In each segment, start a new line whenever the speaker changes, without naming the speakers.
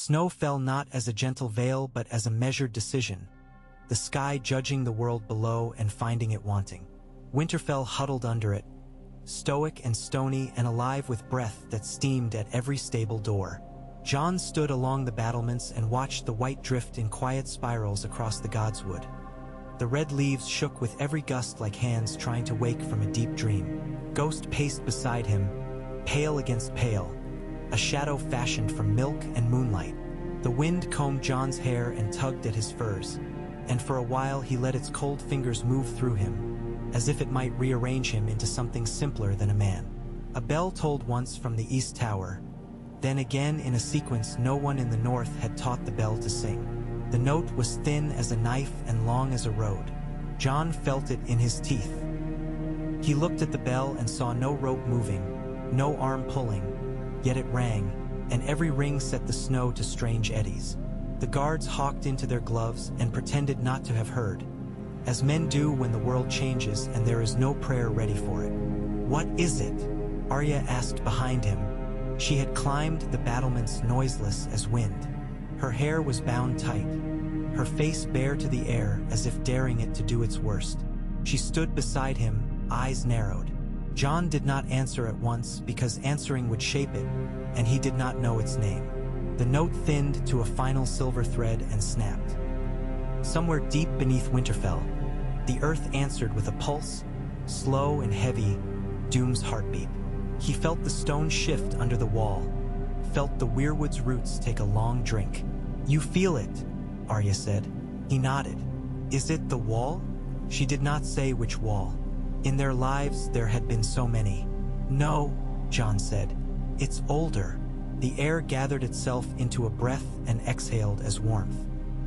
Snow fell not as a gentle veil but as a measured decision, the sky judging the world below and finding it wanting. Winterfell huddled under it, stoic and stony and alive with breath that steamed at every stable door. Jon stood along the battlements and watched the white drift in quiet spirals across the godswood. The red leaves shook with every gust like hands trying to wake from a deep dream. Ghost paced beside him, pale against pale, a shadow fashioned from milk and moonlight. The wind combed Jon's hair and tugged at his furs, and for a while he let its cold fingers move through him, as if it might rearrange him into something simpler than a man. A bell tolled once from the east tower, then again in a sequence no one in the north had taught the bell to sing. The note was thin as a knife and long as a road. Jon felt it in his teeth. He looked at the bell and saw no rope moving, no arm pulling, yet it rang, and every ring set the snow to strange eddies. The guards hawked into their gloves and pretended not to have heard, as men do when the world changes and there is no prayer ready for it. "What is it?" Arya asked behind him. She had climbed the battlements noiseless as wind. Her hair was bound tight, her face bare to the air as if daring it to do its worst. She stood beside him, eyes narrowed. Jon did not answer at once because answering would shape it, and he did not know its name. The note thinned to a final silver thread and snapped. Somewhere deep beneath Winterfell, the earth answered with a pulse, slow and heavy, Doom's heartbeat. He felt the stone shift under the wall, felt the weirwood's roots take a long drink. "You feel it," Arya said. He nodded. "Is it the wall?" She did not say which wall. In their lives there had been so many. "No," Jon said. "It's older." The air gathered itself into a breath and exhaled as warmth.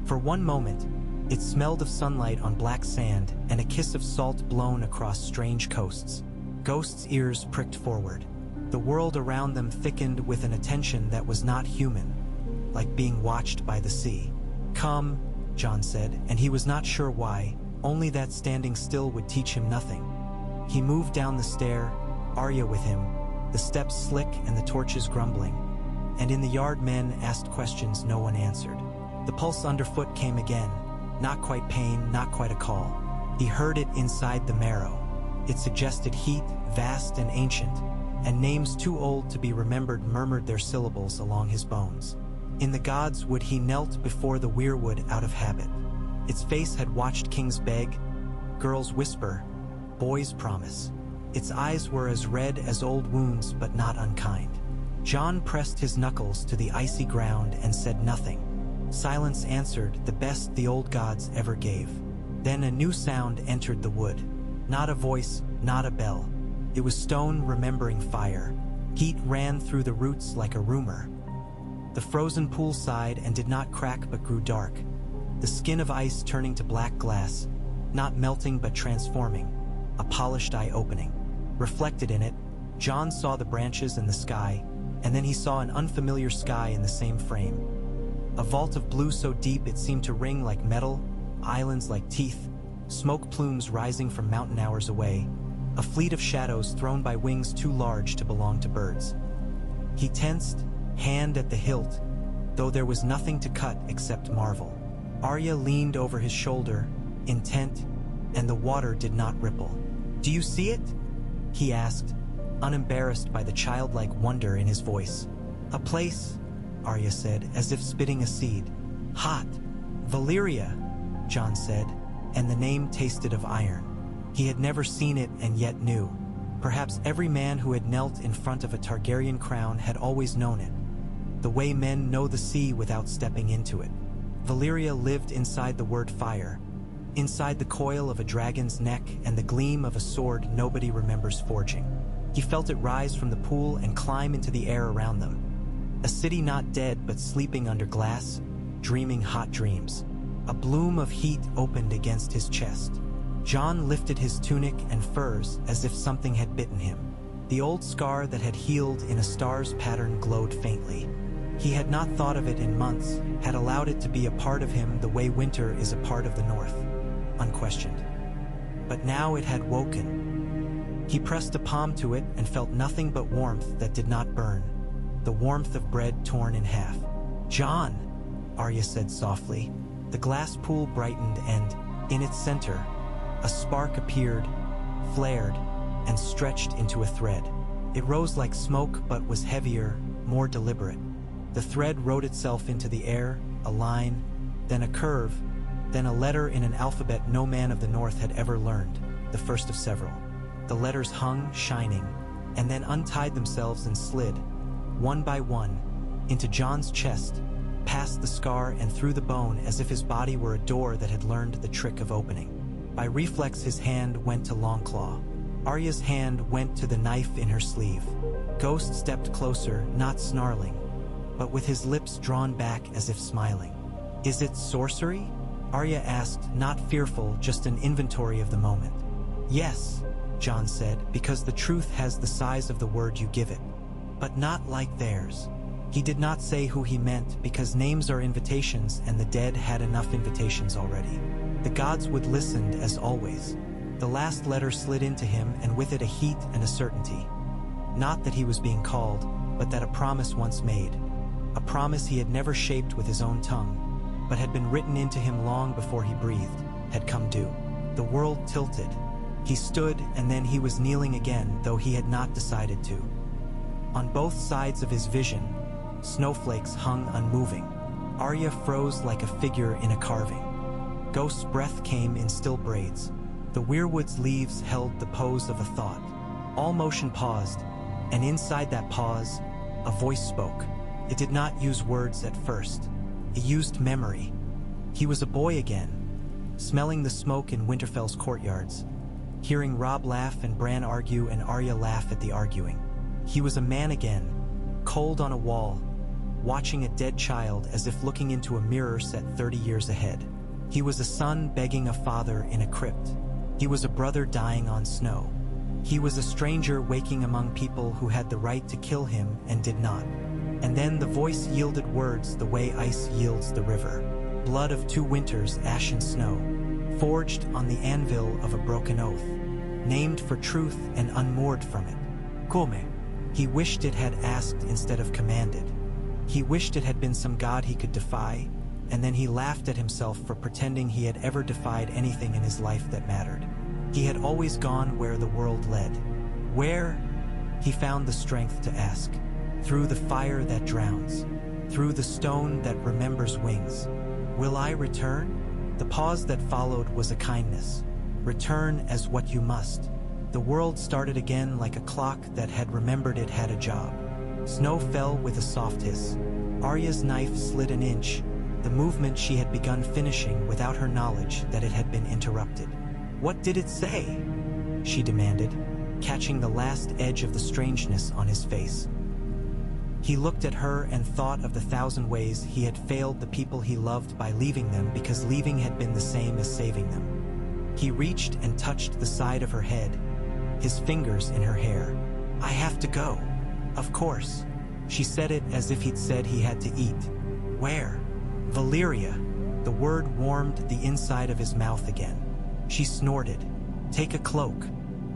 For one moment, it smelled of sunlight on black sand and a kiss of salt blown across strange coasts. Ghost's ears pricked forward. The world around them thickened with an attention that was not human, like being watched by the sea. "Come," Jon said, and he was not sure why, only that standing still would teach him nothing. He moved down the stair, Arya with him, the steps slick and the torches grumbling. And in the yard men asked questions no one answered. The pulse underfoot came again, not quite pain, not quite a call. He heard it inside the marrow. It suggested heat, vast and ancient, and names too old to be remembered murmured their syllables along his bones. In the godswood he knelt before the weirwood out of habit. Its face had watched kings beg, girls whisper, boys promise. Its eyes were as red as old wounds but not unkind. Jon pressed his knuckles to the icy ground and said nothing. Silence answered, the best the old gods ever gave. Then a new sound entered the wood. Not a voice, not a bell. It was stone remembering fire. Heat ran through the roots like a rumor. The frozen pool sighed and did not crack but grew dark. The skin of ice turning to black glass, not melting but transforming. A polished eye opening. Reflected in it, Jon saw the branches and the sky, and then he saw an unfamiliar sky in the same frame. A vault of blue so deep it seemed to ring like metal, islands like teeth, smoke plumes rising from mountain hours away, a fleet of shadows thrown by wings too large to belong to birds. He tensed, hand at the hilt, though there was nothing to cut except marvel. Arya leaned over his shoulder, intent, and the water did not ripple. "Do you see it?" he asked, unembarrassed by the childlike wonder in his voice. "A place," Arya said, as if spitting a seed. "Hot." "Valyria," Jon said, and the name tasted of iron. He had never seen it and yet knew. Perhaps every man who had knelt in front of a Targaryen crown had always known it. The way men know the sea without stepping into it. Valyria lived inside the word fire, inside the coil of a dragon's neck and the gleam of a sword nobody remembers forging. He felt it rise from the pool and climb into the air around them. A city not dead but sleeping under glass, dreaming hot dreams. A bloom of heat opened against his chest. Jon lifted his tunic and furs as if something had bitten him. The old scar that had healed in a star's pattern glowed faintly. He had not thought of it in months, had allowed it to be a part of him the way winter is a part of the north, unquestioned. But now it had woken. He pressed a palm to it and felt nothing but warmth that did not burn, the warmth of bread torn in half. "John," Arya said softly. The glass pool brightened and, in its center, a spark appeared, flared, and stretched into a thread. It rose like smoke but was heavier, more deliberate. The thread wrote itself into the air, a line, then a curve, then a letter in an alphabet no man of the North had ever learned, the first of several. The letters hung, shining, and then untied themselves and slid, one by one, into Jon's chest, past the scar and through the bone as if his body were a door that had learned the trick of opening. By reflex his hand went to Longclaw. Arya's hand went to the knife in her sleeve. Ghost stepped closer, not snarling, but with his lips drawn back as if smiling. "Is it sorcery?" Arya asked, not fearful, just an inventory of the moment. "Yes," Jon said, "because the truth has the size of the word you give it. But not like theirs." He did not say who he meant, because names are invitations and the dead had enough invitations already. The gods would listen as always. The last letter slid into him, and with it a heat and a certainty. Not that he was being called, but that a promise once made, a promise he had never shaped with his own tongue, but had been written into him long before he breathed, had come due. The world tilted. He stood, and then he was kneeling again, though he had not decided to. On both sides of his vision, snowflakes hung unmoving. Arya froze like a figure in a carving. Ghost's breath came in still braids. The weirwood's leaves held the pose of a thought. All motion paused, and inside that pause, a voice spoke. It did not use words at first. It used memory. He was a boy again, smelling the smoke in Winterfell's courtyards, hearing Robb laugh and Bran argue and Arya laugh at the arguing. He was a man again, cold on a wall, watching a dead child as if looking into a mirror set 30 years ahead. He was a son begging a father in a crypt. He was a brother dying on snow. He was a stranger waking among people who had the right to kill him and did not. And then the voice yielded words the way ice yields the river. Blood of 2 winters, ash and snow, forged on the anvil of a broken oath, named for truth and unmoored from it. Come. He wished it had asked instead of commanded. He wished it had been some god he could defy, and then he laughed at himself for pretending he had ever defied anything in his life that mattered. He had always gone where the world led. Where? He found the strength to ask. Through the fire that drowns, through the stone that remembers wings. Will I return? The pause that followed was a kindness. Return as what you must. The world started again like a clock that had remembered it had a job. Snow fell with a soft hiss. Arya's knife slid an inch, the movement she had begun finishing without her knowledge that it had been interrupted. "What did it say?" she demanded, catching the last edge of the strangeness on his face. He looked at her and thought of the 1,000 ways he had failed the people he loved by leaving them because leaving had been the same as saving them. He reached and touched the side of her head, his fingers in her hair. "I have to go." "Of course." She said it as if he'd said he had to eat. "Where?" "Valyria." The word warmed the inside of his mouth again. She snorted. "Take a cloak."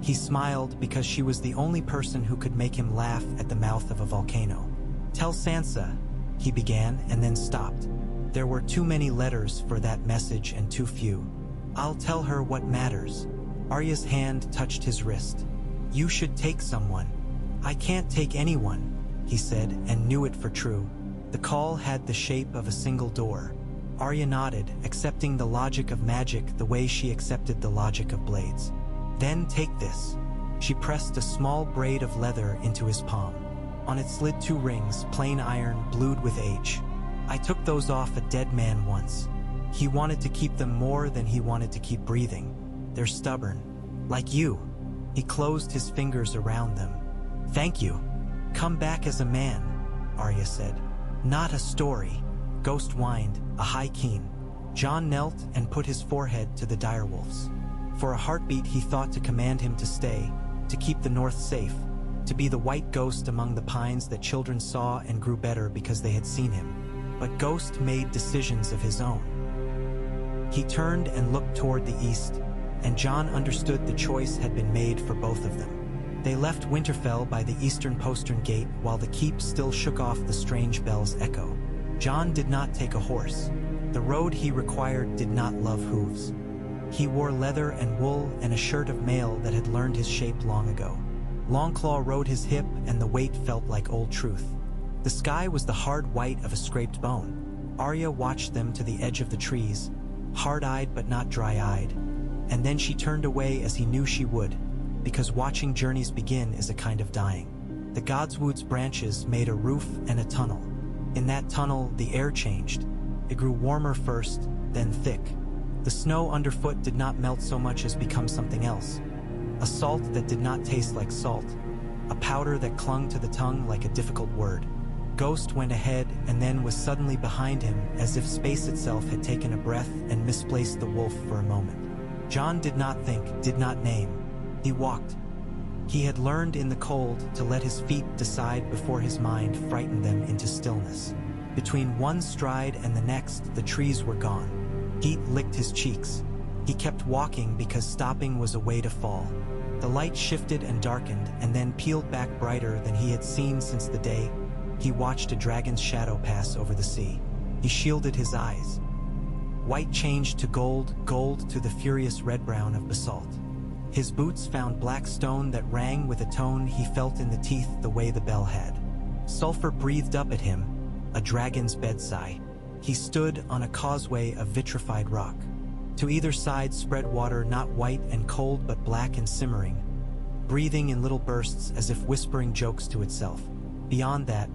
He smiled because she was the only person who could make him laugh at the mouth of a volcano. "Tell Sansa," he began and then stopped. There were too many letters for that message and too few. "I'll tell her what matters." Arya's hand touched his wrist. "You should take someone." "I can't take anyone," he said, and knew it for true. The call had the shape of a single door. Arya nodded, accepting the logic of magic the way she accepted the logic of blades. "Then take this." She pressed a small braid of leather into his palm. On it slid 2 rings, plain iron, blued with age. "I took those off a dead man once. He wanted to keep them more than he wanted to keep breathing. They're stubborn. Like you." He closed his fingers around them. "Thank you. Come back as a man," Arya said. "Not a story." Ghost whined, a high keen. Jon knelt and put his forehead to the direwolf's. For a heartbeat he thought to command him to stay, to keep the North safe, to be the white ghost among the pines that children saw and grew better because they had seen him. But Ghost made decisions of his own. He turned and looked toward the east, and Jon understood the choice had been made for both of them. They left Winterfell by the eastern postern gate while the keep still shook off the strange bell's echo. John did not take a horse. The road he required did not love hooves. He wore leather and wool and a shirt of mail that had learned his shape long ago. Longclaw rode his hip, and the weight felt like old truth. The sky was the hard white of a scraped bone. Arya watched them to the edge of the trees, hard-eyed but not dry-eyed. And then she turned away as he knew she would, because watching journeys begin is a kind of dying. The Godswood's branches made a roof and a tunnel. In that tunnel, the air changed. It grew warmer first, then thick. The snow underfoot did not melt so much as become something else. A salt that did not taste like salt. A powder that clung to the tongue like a difficult word. Ghost went ahead and then was suddenly behind him, as if space itself had taken a breath and misplaced the wolf for a moment. John did not think, did not name. He walked. He had learned in the cold to let his feet decide before his mind frightened them into stillness. Between one stride and the next, the trees were gone. Heat licked his cheeks. He kept walking because stopping was a way to fall. The light shifted and darkened and then peeled back brighter than he had seen since the day he watched a dragon's shadow pass over the sea. He shielded his eyes. White changed to gold, gold to the furious red-brown of basalt. His boots found black stone that rang with a tone he felt in the teeth the way the bell had. Sulfur breathed up at him, a dragon's bedside. He stood on a causeway of vitrified rock. To either side spread water not white and cold but black and simmering, breathing in little bursts as if whispering jokes to itself. Beyond that,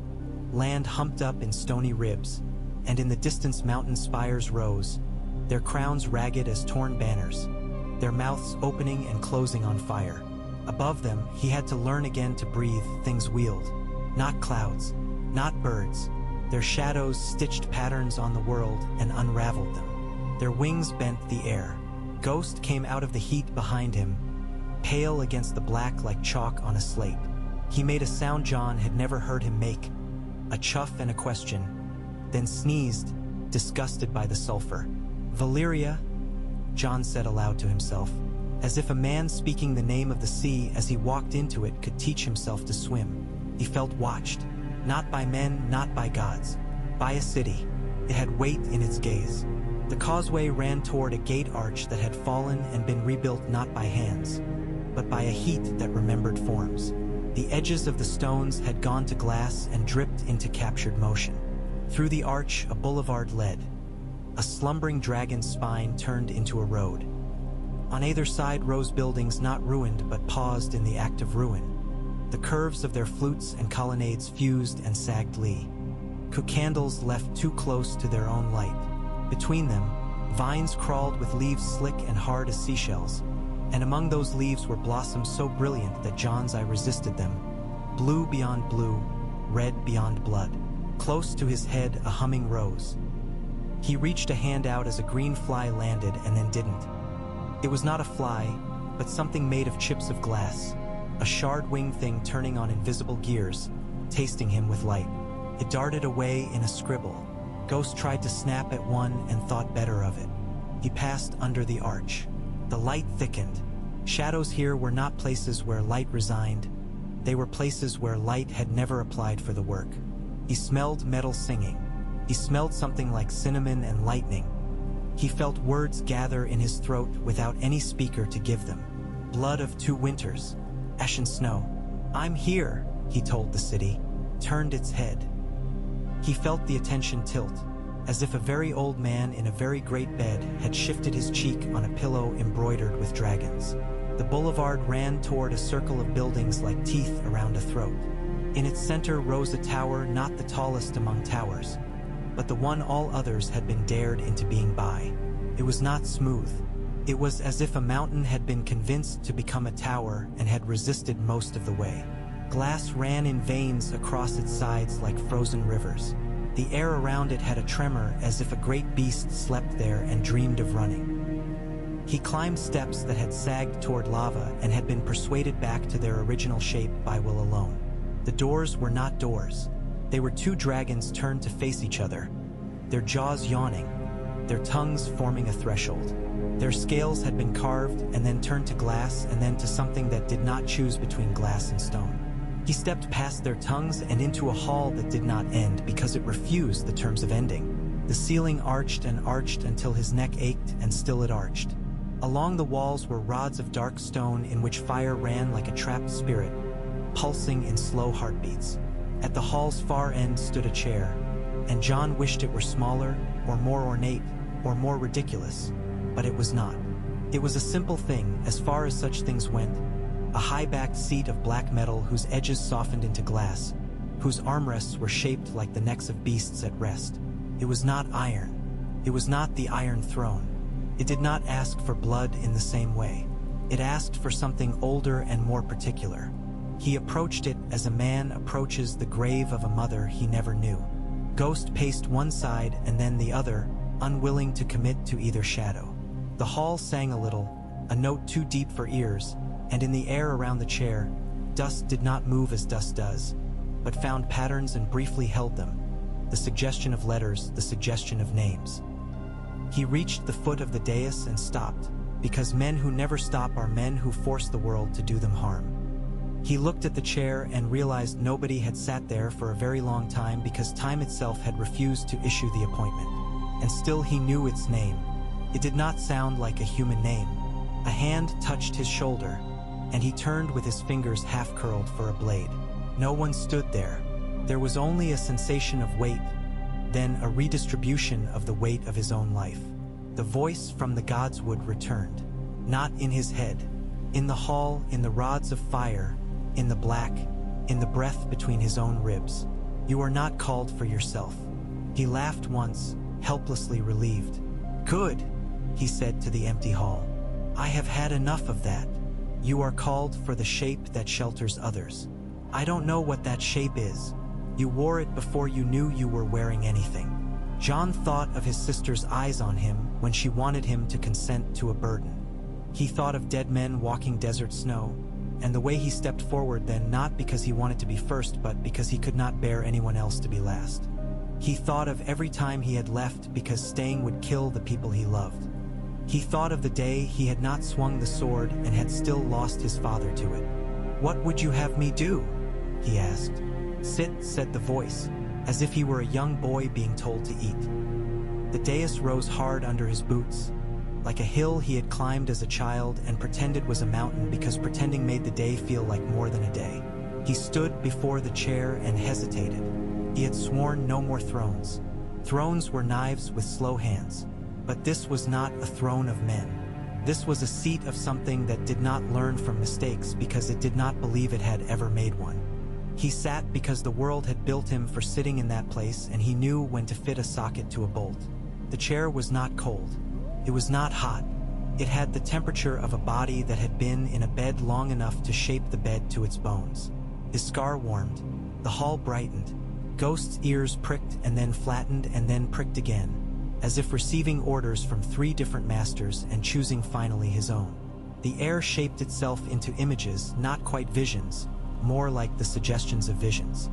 land humped up in stony ribs, and in the distance mountain spires rose, their crowns ragged as torn banners, their mouths opening and closing on fire. Above them, he had to learn again to breathe things wheeled, not clouds, not birds. Their shadows stitched patterns on the world and unraveled them. Their wings bent the air. Ghost came out of the heat behind him, pale against the black like chalk on a slate. He made a sound John had never heard him make, a chuff and a question, then sneezed, disgusted by the sulfur. "Valyria," John said aloud to himself, as if a man speaking the name of the sea as he walked into it could teach himself to swim. He felt watched, not by men, not by gods, by a city. It had weight in its gaze. The causeway ran toward a gate arch that had fallen and been rebuilt not by hands, but by a heat that remembered forms. The edges of the stones had gone to glass and dripped into captured motion. Through the arch, a boulevard led. A slumbering dragon's spine turned into a road. On either side rose buildings not ruined but paused in the act of ruin. The curves of their flutes and colonnades fused and sagged lee. Cook candles left too close to their own light. Between them, vines crawled with leaves slick and hard as seashells, and among those leaves were blossoms so brilliant that John's eye resisted them. Blue beyond blue, red beyond blood. Close to his head, a humming rose. He reached a hand out as a green fly landed and then didn't. It was not a fly, but something made of chips of glass, a shard-winged thing turning on invisible gears, tasting him with light. It darted away in a scribble. Ghost tried to snap at one and thought better of it. He passed under the arch. The light thickened. Shadows here were not places where light resigned. They were places where light had never applied for the work. He smelled metal singing. He smelled something like cinnamon and lightning. He felt words gather in his throat without any speaker to give them. Blood of 2 winters. Ash and snow. "I'm here," he told the city, turned its head. He felt the attention tilt, as if a very old man in a very great bed had shifted his cheek on a pillow embroidered with dragons. The boulevard ran toward a circle of buildings like teeth around a throat. In its center rose a tower not the tallest among towers, but the one all others had been dared into being by. It was not smooth. It was as if a mountain had been convinced to become a tower and had resisted most of the way. Glass ran in veins across its sides like frozen rivers. The air around it had a tremor as if a great beast slept there and dreamed of running. He climbed steps that had sagged toward lava and had been persuaded back to their original shape by will alone. The doors were not doors. They were 2 dragons turned to face each other, their jaws yawning, their tongues forming a threshold. Their scales had been carved and then turned to glass and then to something that did not choose between glass and stone. He stepped past their tongues and into a hall that did not end because it refused the terms of ending. The ceiling arched and arched until his neck ached, and still it arched. Along the walls were rods of dark stone in which fire ran like a trapped spirit, pulsing in slow heartbeats. At the hall's far end stood a chair, and John wished it were smaller, or more ornate, or more ridiculous, but it was not. It was a simple thing, as far as such things went, a high-backed seat of black metal whose edges softened into glass, whose armrests were shaped like the necks of beasts at rest. It was not iron. It was not the Iron Throne. It did not ask for blood in the same way. It asked for something older and more particular. He approached it as a man approaches the grave of a mother he never knew. Ghost paced one side and then the other, unwilling to commit to either shadow. The hall sang a little, a note too deep for ears, and in the air around the chair, dust did not move as dust does, but found patterns and briefly held them, the suggestion of letters, the suggestion of names. He reached the foot of the dais and stopped, because men who never stop are men who force the world to do them harm. He looked at the chair and realized nobody had sat there for a very long time because time itself had refused to issue the appointment. And still he knew its name. It did not sound like a human name. A hand touched his shoulder, and he turned with his fingers half-curled for a blade. No one stood there. There was only a sensation of weight, then a redistribution of the weight of his own life. The voice from the godswood returned, not in his head, in the hall, in the rods of fire, in the black, in the breath between his own ribs. You are not called for yourself. He laughed once, helplessly relieved. Good, he said to the empty hall. I have had enough of that. You are called for the shape that shelters others. I don't know what that shape is. You wore it before you knew you were wearing anything. John thought of his sister's eyes on him when she wanted him to consent to a burden. He thought of dead men walking desert snow, and the way he stepped forward then, not because he wanted to be first, but because he could not bear anyone else to be last. He thought of every time he had left because staying would kill the people he loved. He thought of the day he had not swung the sword and had still lost his father to it. What would you have me do? He asked. Sit, said the voice, as if he were a young boy being told to eat. The dais rose hard under his boots, like a hill he had climbed as a child and pretended was a mountain because pretending made the day feel like more than a day. He stood before the chair and hesitated. He had sworn no more thrones. Thrones were knives with slow hands. But this was not a throne of men. This was a seat of something that did not learn from mistakes because it did not believe it had ever made one. He sat because the world had built him for sitting in that place, and he knew when to fit a socket to a bolt. The chair was not cold. It was not hot. It had the temperature of a body that had been in a bed long enough to shape the bed to its bones. His scar warmed. The hall brightened. Ghost's ears pricked and then flattened and then pricked again, as if receiving orders from 3 different masters and choosing finally his own. The air shaped itself into images, not quite visions, more like the suggestions of visions.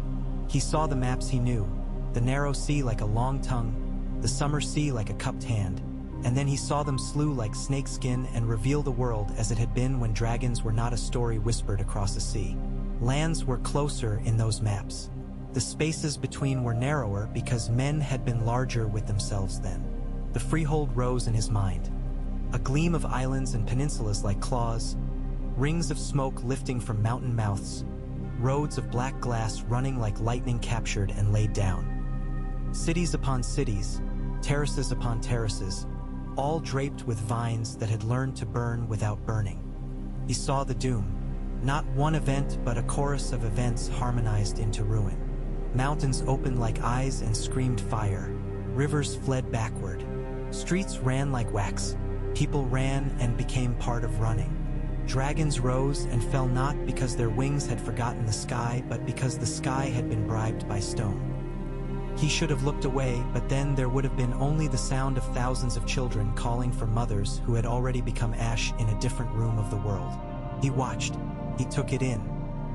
He saw the maps he knew, the narrow sea like a long tongue, the summer sea like a cupped hand, and then he saw them slew like snakeskin and reveal the world as it had been when dragons were not a story whispered across a sea. Lands were closer in those maps. The spaces between were narrower because men had been larger with themselves then. The freehold rose in his mind. A gleam of islands and peninsulas like claws, rings of smoke lifting from mountain mouths, roads of black glass running like lightning captured and laid down. Cities upon cities, terraces upon terraces, all draped with vines that had learned to burn without burning. He saw the doom, not one event but a chorus of events harmonized into ruin. Mountains opened like eyes and screamed fire. Rivers fled backward. Streets ran like wax. People ran and became part of running. Dragons rose and fell not because their wings had forgotten the sky, but because the sky had been bribed by stone. He should have looked away, but then there would have been only the sound of thousands of children calling for mothers who had already become ash in a different room of the world. He watched. He took it in.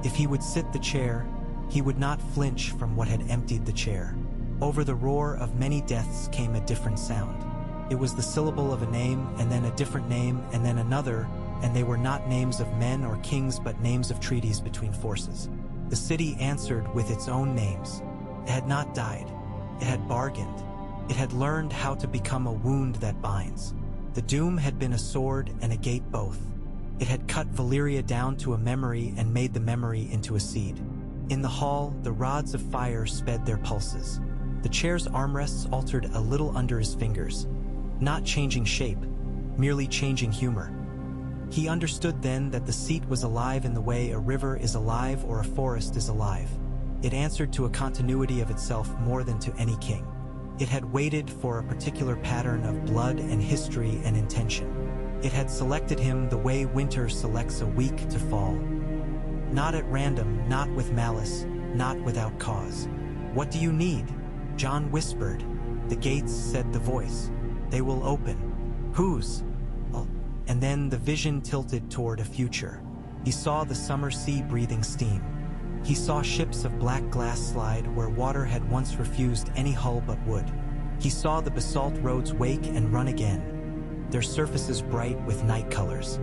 If he would sit the chair, he would not flinch from what had emptied the chair. Over the roar of many deaths came a different sound. It was the syllable of a name, and then a different name, and then another, and they were not names of men or kings but names of treaties between forces. The city answered with its own names. It had not died. It had bargained. It had learned how to become a wound that binds. The doom had been a sword and a gate both. It had cut Valyria down to a memory and made the memory into a seed. In the hall, the rods of fire sped their pulses. The chair's armrests altered a little under his fingers, not changing shape, merely changing humor. He understood then that the seat was alive in the way a river is alive or a forest is alive. It answered to a continuity of itself more than to any king. It had waited for a particular pattern of blood and history and intention. It had selected him the way winter selects a week to fall. Not at random, not with malice, not without cause. "What do you need?" Jon whispered. "The gates," said the voice. "They will open." "Whose?" And then the vision tilted toward a future. He saw the summer sea breathing steam. He saw ships of black glass slide where water had once refused any hull but wood. He saw the basalt roads wake and run again, their surfaces bright with night colors.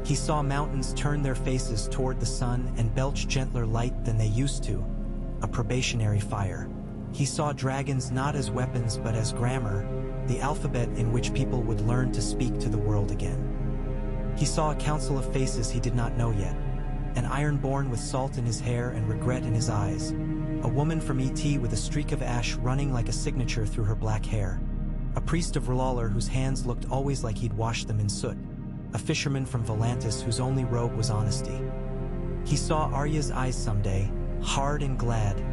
He saw mountains turn their faces toward the sun and belch gentler light than they used to, a probationary fire. He saw dragons not as weapons but as grammar, the alphabet in which people would learn to speak to the world again. He saw a council of faces he did not know yet, an ironborn with salt in his hair and regret in his eyes, a woman from ET with a streak of ash running like a signature through her black hair, a priest of R'hllor whose hands looked always like he'd washed them in soot, a fisherman from Volantis whose only robe was honesty. He saw Arya's eyes someday, hard and glad,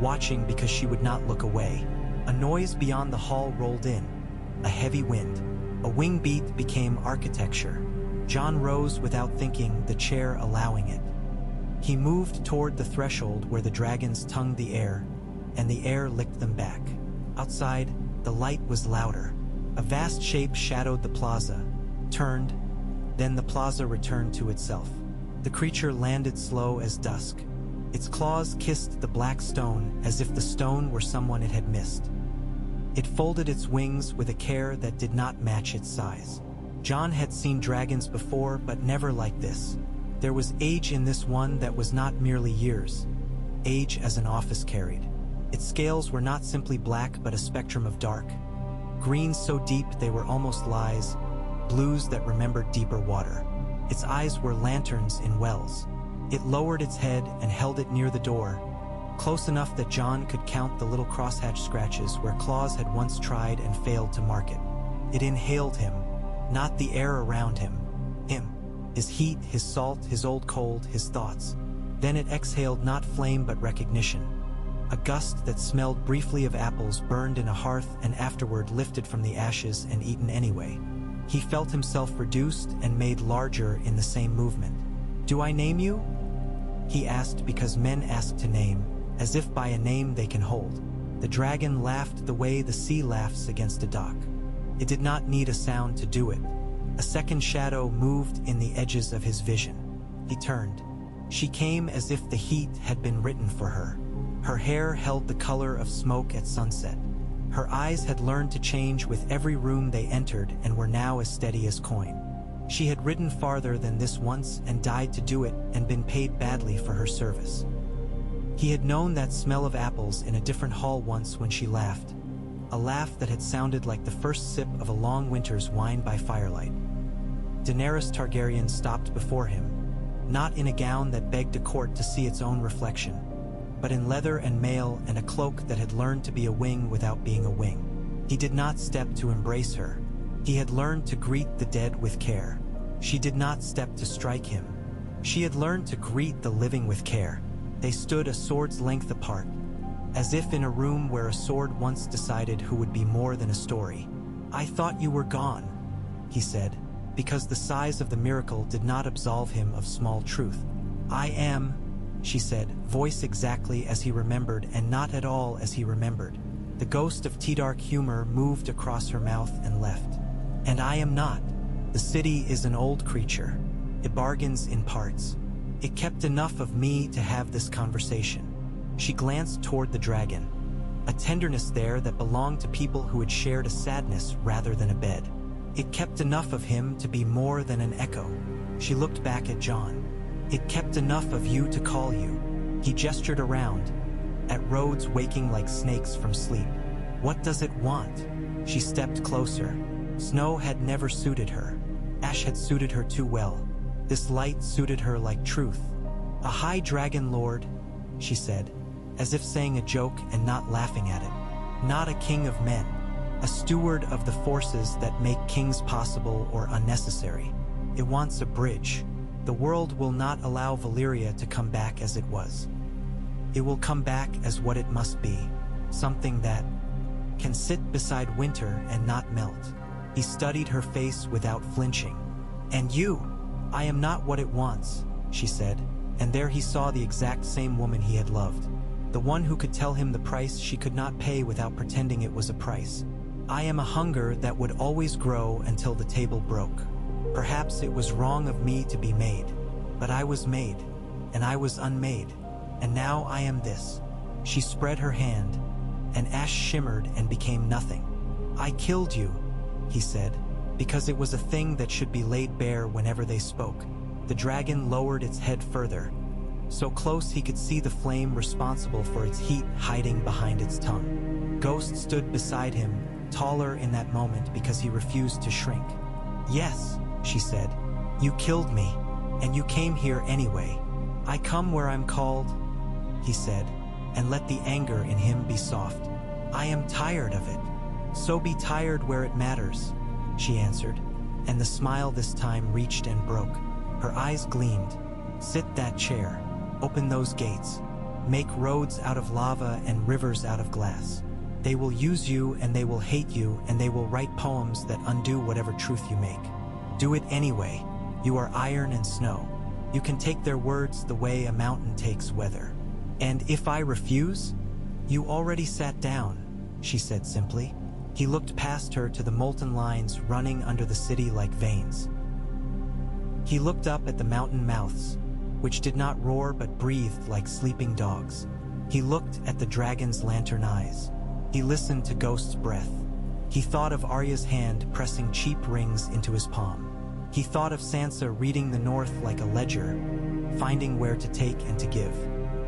watching because she would not look away. A noise beyond the hall rolled in, a heavy wind. A wing beat became architecture. Jon rose without thinking, the chair allowing it. He moved toward the threshold where the dragons tongued the air, and the air licked them back. Outside, the light was louder. A vast shape shadowed the plaza, turned, then the plaza returned to itself. The creature landed slow as dusk. Its claws kissed the black stone as if the stone were someone it had missed. It folded its wings with a care that did not match its size. Jon had seen dragons before, but never like this. There was age in this one that was not merely years. Age as an office carried. Its scales were not simply black but a spectrum of dark. Greens so deep they were almost lies, blues that remembered deeper water. Its eyes were lanterns in wells. It lowered its head and held it near the door, close enough that Jon could count the little crosshatch scratches where claws had once tried and failed to mark it. It inhaled him, not the air around him. His heat, his salt, his old cold, his thoughts. Then it exhaled not flame but recognition. A gust that smelled briefly of apples burned in a hearth and afterward lifted from the ashes and eaten anyway. He felt himself reduced and made larger in the same movement. "Do I name you?" he asked, because men ask to name, as if by a name they can hold. The dragon laughed the way the sea laughs against a dock. It did not need a sound to do it. A second shadow moved in the edges of his vision. He turned. She came as if the heat had been written for her. Her hair held the color of smoke at sunset. Her eyes had learned to change with every room they entered and were now as steady as coin. She had ridden farther than this once and died to do it and been paid badly for her service. He had known that smell of apples in a different hall once when she laughed, a laugh that had sounded like the first sip of a long winter's wine by firelight. Daenerys Targaryen stopped before him, not in a gown that begged a court to see its own reflection, but in leather and mail and a cloak that had learned to be a wing without being a wing. He did not step to embrace her. He had learned to greet the dead with care. She did not step to strike him. She had learned to greet the living with care. They stood a sword's length apart, as if in a room where a sword once decided who would be more than a story. "I thought you were gone," he said, because the size of the miracle did not absolve him of small truth. "I am," she said, voice exactly as he remembered and not at all as he remembered. The ghost of T-dark humor moved across her mouth and left. "And I am not. The city is an old creature. It bargains in parts. It kept enough of me to have this conversation." She glanced toward the dragon, a tenderness there that belonged to people who had shared a sadness rather than a bed. It kept enough of him to be more than an echo. She looked back at Jon. "It kept enough of you to call you." He said, voice exactly as he remembered and not at all as he remembered. The ghost of T-dark humor moved across her mouth and left. "And I am not. The city is an old creature. It bargains in parts. It kept enough of me to have this conversation." She glanced toward the dragon, a tenderness there that belonged to people who had shared a sadness rather than a bed. It kept enough of him to be more than an echo. She looked back at Jon. "It kept enough of you to call you." He gestured around, at roads waking like snakes from sleep. What does it want? She stepped closer. Snow had never suited her. Ash had suited her too well. This light suited her like truth. A high Dragonlord, she said, as if saying a joke and not laughing at it. Not a king of men. A steward of the forces that make kings possible or unnecessary. It wants a bridge. The world will not allow Valyria to come back as it was. It will come back as what it must be. Something that can sit beside winter and not melt. He studied her face without flinching. And you, I am not what it wants, she said, and there he saw the exact same woman he had loved. The one who could tell him the price she could not pay without pretending it was a price. I am a hunger that would always grow until the table broke. Perhaps it was wrong of me to be made, but I was made, and I was unmade, and now I am this. She spread her hand, and ash shimmered and became nothing. I killed you, he said, because it was a thing that should be laid bare whenever they spoke. The dragon lowered its head further, so close he could see the flame responsible for its heat hiding behind its tongue. Ghost stood beside him, taller in that moment because he refused to shrink. Yes, she said, you killed me, and you came here anyway. I come where I'm called, he said, and let the anger in him be soft. I am tired of it. So be tired where it matters, she answered, and the smile this time reached and broke. Her eyes gleamed. Sit that chair. Open those gates. Make roads out of lava and rivers out of glass. They will use you and they will hate you and they will write poems that undo whatever truth you make. Do it anyway. You are iron and snow. You can take their words the way a mountain takes weather. And if I refuse? You already sat down, she said simply. He looked past her to the molten lines running under the city like veins. He looked up at the mountain mouths, which did not roar but breathed like sleeping dogs. He looked at the dragon's lantern eyes. He listened to Ghost's breath. He thought of Arya's hand pressing cheap rings into his palm. He thought of Sansa reading the north like a ledger, finding where to take and to give.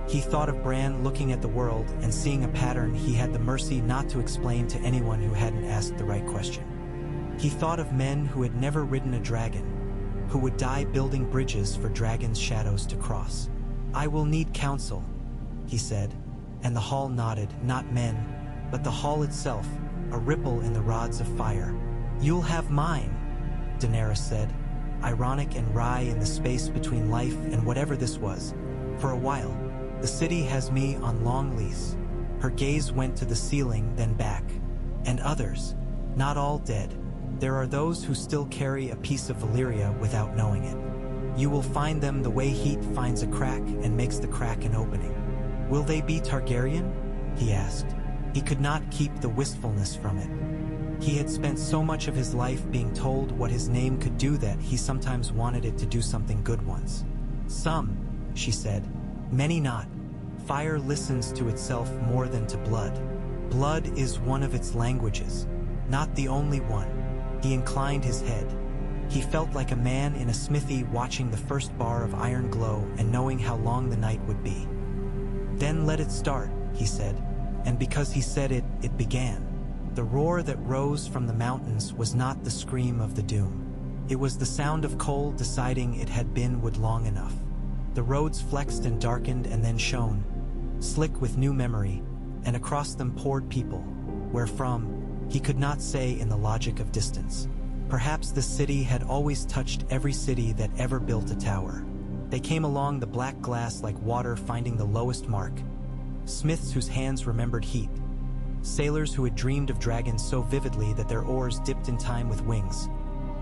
He thought of Bran looking at the world and seeing a pattern he had the mercy not to explain to anyone who hadn't asked the right question. He thought of men who had never ridden a dragon, who would die building bridges for dragons' shadows to cross. I will need counsel, he said, and the hall nodded, not men, but the hall itself, a ripple in the rods of fire. You'll have mine, Daenerys said, ironic and wry in the space between life and whatever this was. For a while, the city has me on long lease. Her gaze went to the ceiling, then back. And others, not all dead. There are those who still carry a piece of Valyria without knowing it. You will find them the way heat finds a crack and makes the crack an opening. Will they be Targaryen? He asked. He could not keep the wistfulness from it. He had spent so much of his life being told what his name could do that he sometimes wanted it to do something good once. Some, she said, many not. Fire listens to itself more than to blood. Blood is one of its languages, not the only one. He inclined his head. He felt like a man in a smithy watching the first bar of iron glow and knowing how long the night would be. Then let it start, he said, and because he said it, it began. The roar that rose from the mountains was not the scream of the doom. It was the sound of coal deciding it had been wood long enough. The roads flexed and darkened and then shone, slick with new memory, and across them poured people, wherefrom, he could not say in the logic of distance. Perhaps the city had always touched every city that ever built a tower. They came along the black glass like water finding the lowest mark. Smiths whose hands remembered heat. Sailors who had dreamed of dragons so vividly that their oars dipped in time with wings.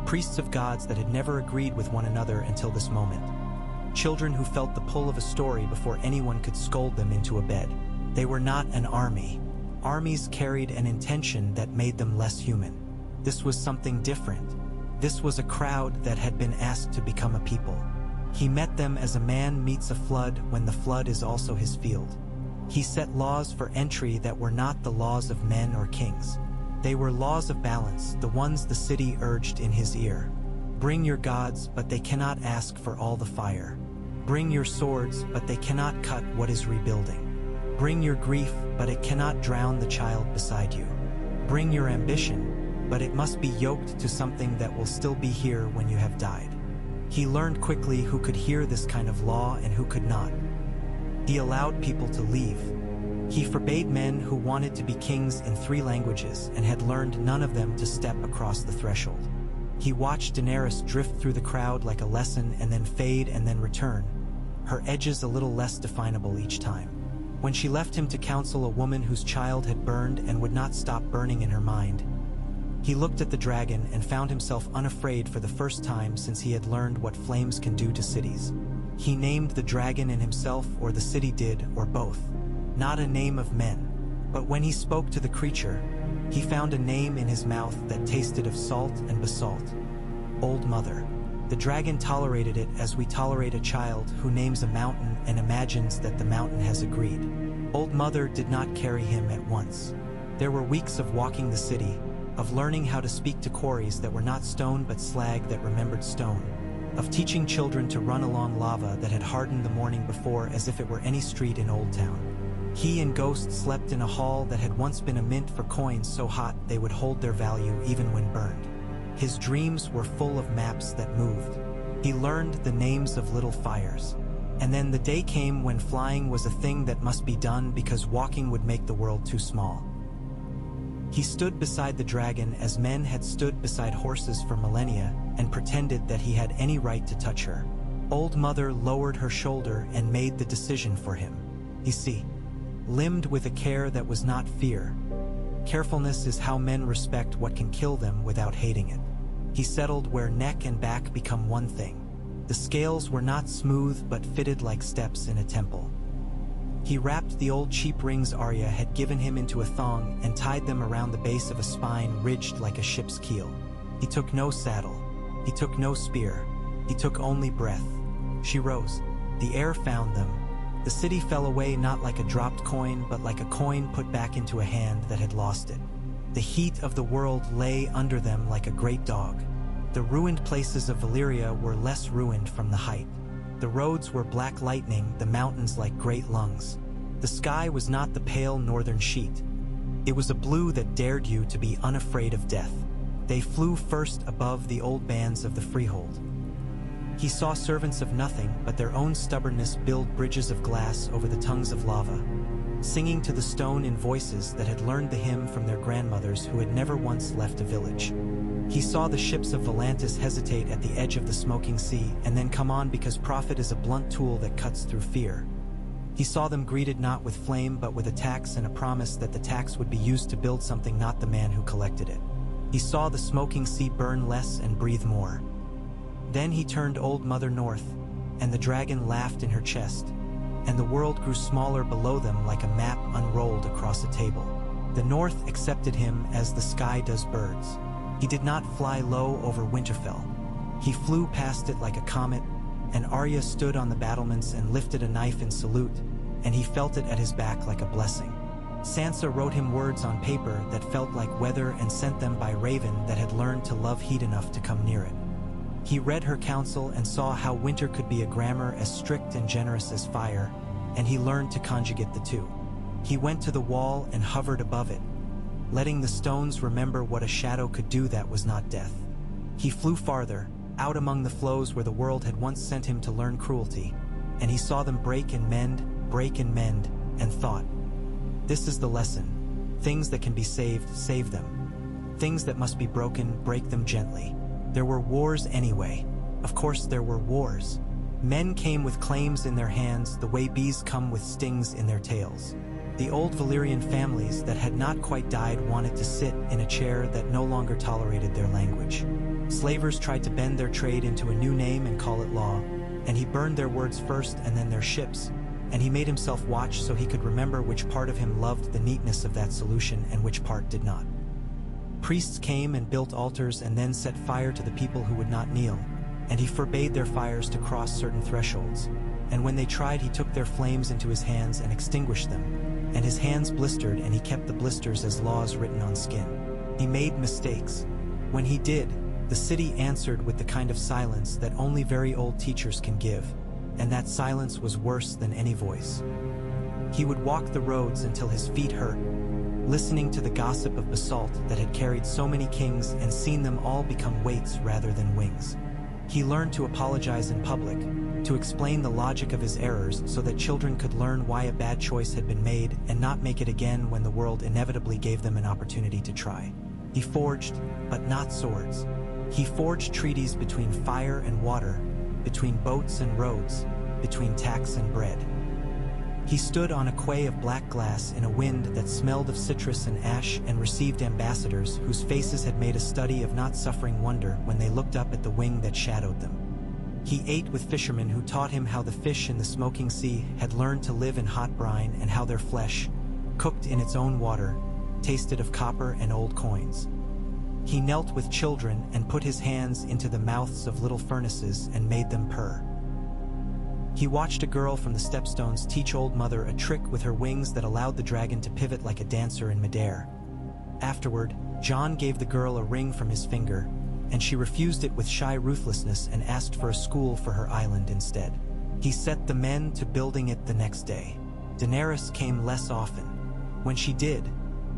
Priests of gods that had never agreed with one another until this moment. Children who felt the pull of a story before anyone could scold them into a bed. They were not an army. Armies carried an intention that made them less human. This was something different. This was a crowd that had been asked to become a people. He met them as a man meets a flood when the flood is also his field. He set laws for entry that were not the laws of men or kings. They were laws of balance, the ones the city urged in his ear. Bring your gods, but they cannot ask for all the fire. Bring your swords, but they cannot cut what is rebuilding. Bring your grief, but it cannot drown the child beside you. Bring your ambition, but it must be yoked to something that will still be here when you have died. He learned quickly who could hear this kind of law and who could not. He allowed people to leave. He forbade men who wanted to be kings in 3 languages and had learned none of them to step across the threshold. He watched Daenerys drift through the crowd like a lesson and then fade and then return, her edges a little less definable each time. When she left him to counsel a woman whose child had burned and would not stop burning in her mind, he looked at the dragon and found himself unafraid for the first time since he had learned what flames can do to cities. He named the dragon in himself, or the city did, or both. Not a name of men. But when he spoke to the creature, he found a name in his mouth that tasted of salt and basalt. Old Mother. The dragon tolerated it as we tolerate a child who names a mountain and imagines that the mountain has agreed. Old Mother did not carry him at once. There were weeks of walking the city, of learning how to speak to quarries that were not stone but slag that remembered stone, of teaching children to run along lava that had hardened the morning before as if it were any street in Old Town. He and Ghost slept in a hall that had once been a mint for coins so hot they would hold their value even when burned. His dreams were full of maps that moved. He learned the names of little fires. And then the day came when flying was a thing that must be done because walking would make the world too small. He stood beside the dragon as men had stood beside horses for millennia and pretended that he had any right to touch her. Old Mother lowered her shoulder and made the decision for him. You see, limbed with a care that was not fear. Carefulness is how men respect what can kill them without hating it. He settled where neck and back become one thing. The scales were not smooth but fitted like steps in a temple. He wrapped the old cheap rings Arya had given him into a thong and tied them around the base of a spine ridged like a ship's keel. He took no saddle. He took no spear. He took only breath. She rose. The air found them. The city fell away not like a dropped coin, but like a coin put back into a hand that had lost it. The heat of the world lay under them like a great dog. The ruined places of Valyria were less ruined from the height. The roads were black lightning, the mountains like great lungs. The sky was not the pale northern sheet. It was a blue that dared you to be unafraid of death. They flew first above the old bands of the freehold. He saw servants of nothing but their own stubbornness build bridges of glass over the tongues of lava, singing to the stone in voices that had learned the hymn from their grandmothers who had never once left a village. He saw the ships of Volantis hesitate at the edge of the smoking sea and then come on because profit is a blunt tool that cuts through fear. He saw them greeted not with flame but with a tax and a promise that the tax would be used to build something, not the man who collected it. He saw the smoking sea burn less and breathe more. Then he turned Old Mother north, and the dragon laughed in her chest, and the world grew smaller below them like a map unrolled across a table. The north accepted him as the sky does birds. He did not fly low over Winterfell. He flew past it like a comet, and Arya stood on the battlements and lifted a knife in salute, and he felt it at his back like a blessing. Sansa wrote him words on paper that felt like weather and sent them by Raven that had learned to love heat enough to come near it. He read her counsel and saw how winter could be a grammar as strict and generous as fire, and he learned to conjugate the two. He went to the wall and hovered above it, letting the stones remember what a shadow could do that was not death. He flew farther, out among the flows where the world had once sent him to learn cruelty, and he saw them break and mend, and thought, this is the lesson. Things that can be saved, save them. Things that must be broken, break them gently. There were wars anyway. Of course there were wars. Men came with claims in their hands the way bees come with stings in their tails. The old Valyrian families that had not quite died wanted to sit in a chair that no longer tolerated their language. Slavers tried to bend their trade into a new name and call it law, and he burned their words first and then their ships, and he made himself watch so he could remember which part of him loved the neatness of that solution and which part did not. Priests came and built altars and then set fire to the people who would not kneel, and he forbade their fires to cross certain thresholds, and when they tried he took their flames into his hands and extinguished them, and his hands blistered and he kept the blisters as laws written on skin. He made mistakes. When he did, the city answered with the kind of silence that only very old teachers can give, and that silence was worse than any voice. He would walk the roads until his feet hurt, listening to the gossip of basalt that had carried so many kings and seen them all become weights rather than wings. He learned to apologize in public, to explain the logic of his errors so that children could learn why a bad choice had been made and not make it again when the world inevitably gave them an opportunity to try. He forged, but not swords. He forged treaties between fire and water, between boats and roads, between tax and bread. He stood on a quay of black glass in a wind that smelled of citrus and ash and received ambassadors whose faces had made a study of not suffering wonder when they looked up at the wing that shadowed them. He ate with fishermen who taught him how the fish in the smoking sea had learned to live in hot brine and how their flesh, cooked in its own water, tasted of copper and old coins. He knelt with children and put his hands into the mouths of little furnaces and made them purr. He watched a girl from the stepstones teach Old Mother a trick with her wings that allowed the dragon to pivot like a dancer in midair. Afterward, John gave the girl a ring from his finger, and she refused it with shy ruthlessness and asked for a school for her island instead. He set the men to building it the next day. Daenerys came less often. When she did,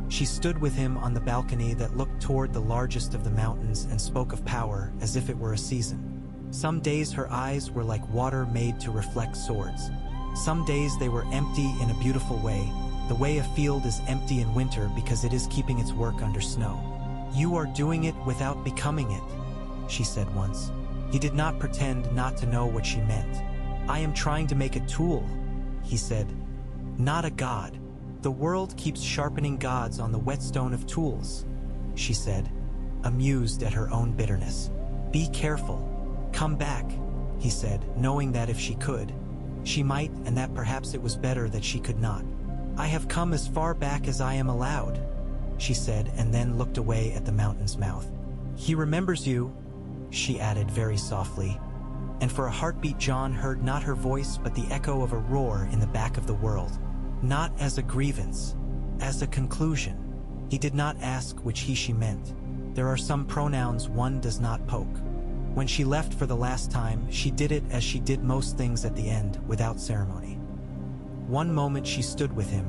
she stood with him on the balcony that looked toward the largest of the mountains and spoke of power as if it were a season. Some days her eyes were like water made to reflect swords. Some days they were empty in a beautiful way, the way a field is empty in winter because it is keeping its work under snow. "You are doing it without becoming it," she said once. He did not pretend not to know what she meant. "I am trying to make a tool," he said, "not a god. The world keeps sharpening gods on the whetstone of tools," she said, amused at her own bitterness. "Be careful. Come back," he said, knowing that if she could, she might, and that perhaps it was better that she could not. "I have come as far back as I am allowed," she said, and then looked away at the mountain's mouth. "He remembers you," she added very softly, and for a heartbeat John heard not her voice but the echo of a roar in the back of the world. Not as a grievance, as a conclusion. He did not ask which he/she meant. There are some pronouns one does not poke. When she left for the last time, she did it as she did most things at the end, without ceremony. One moment she stood with him,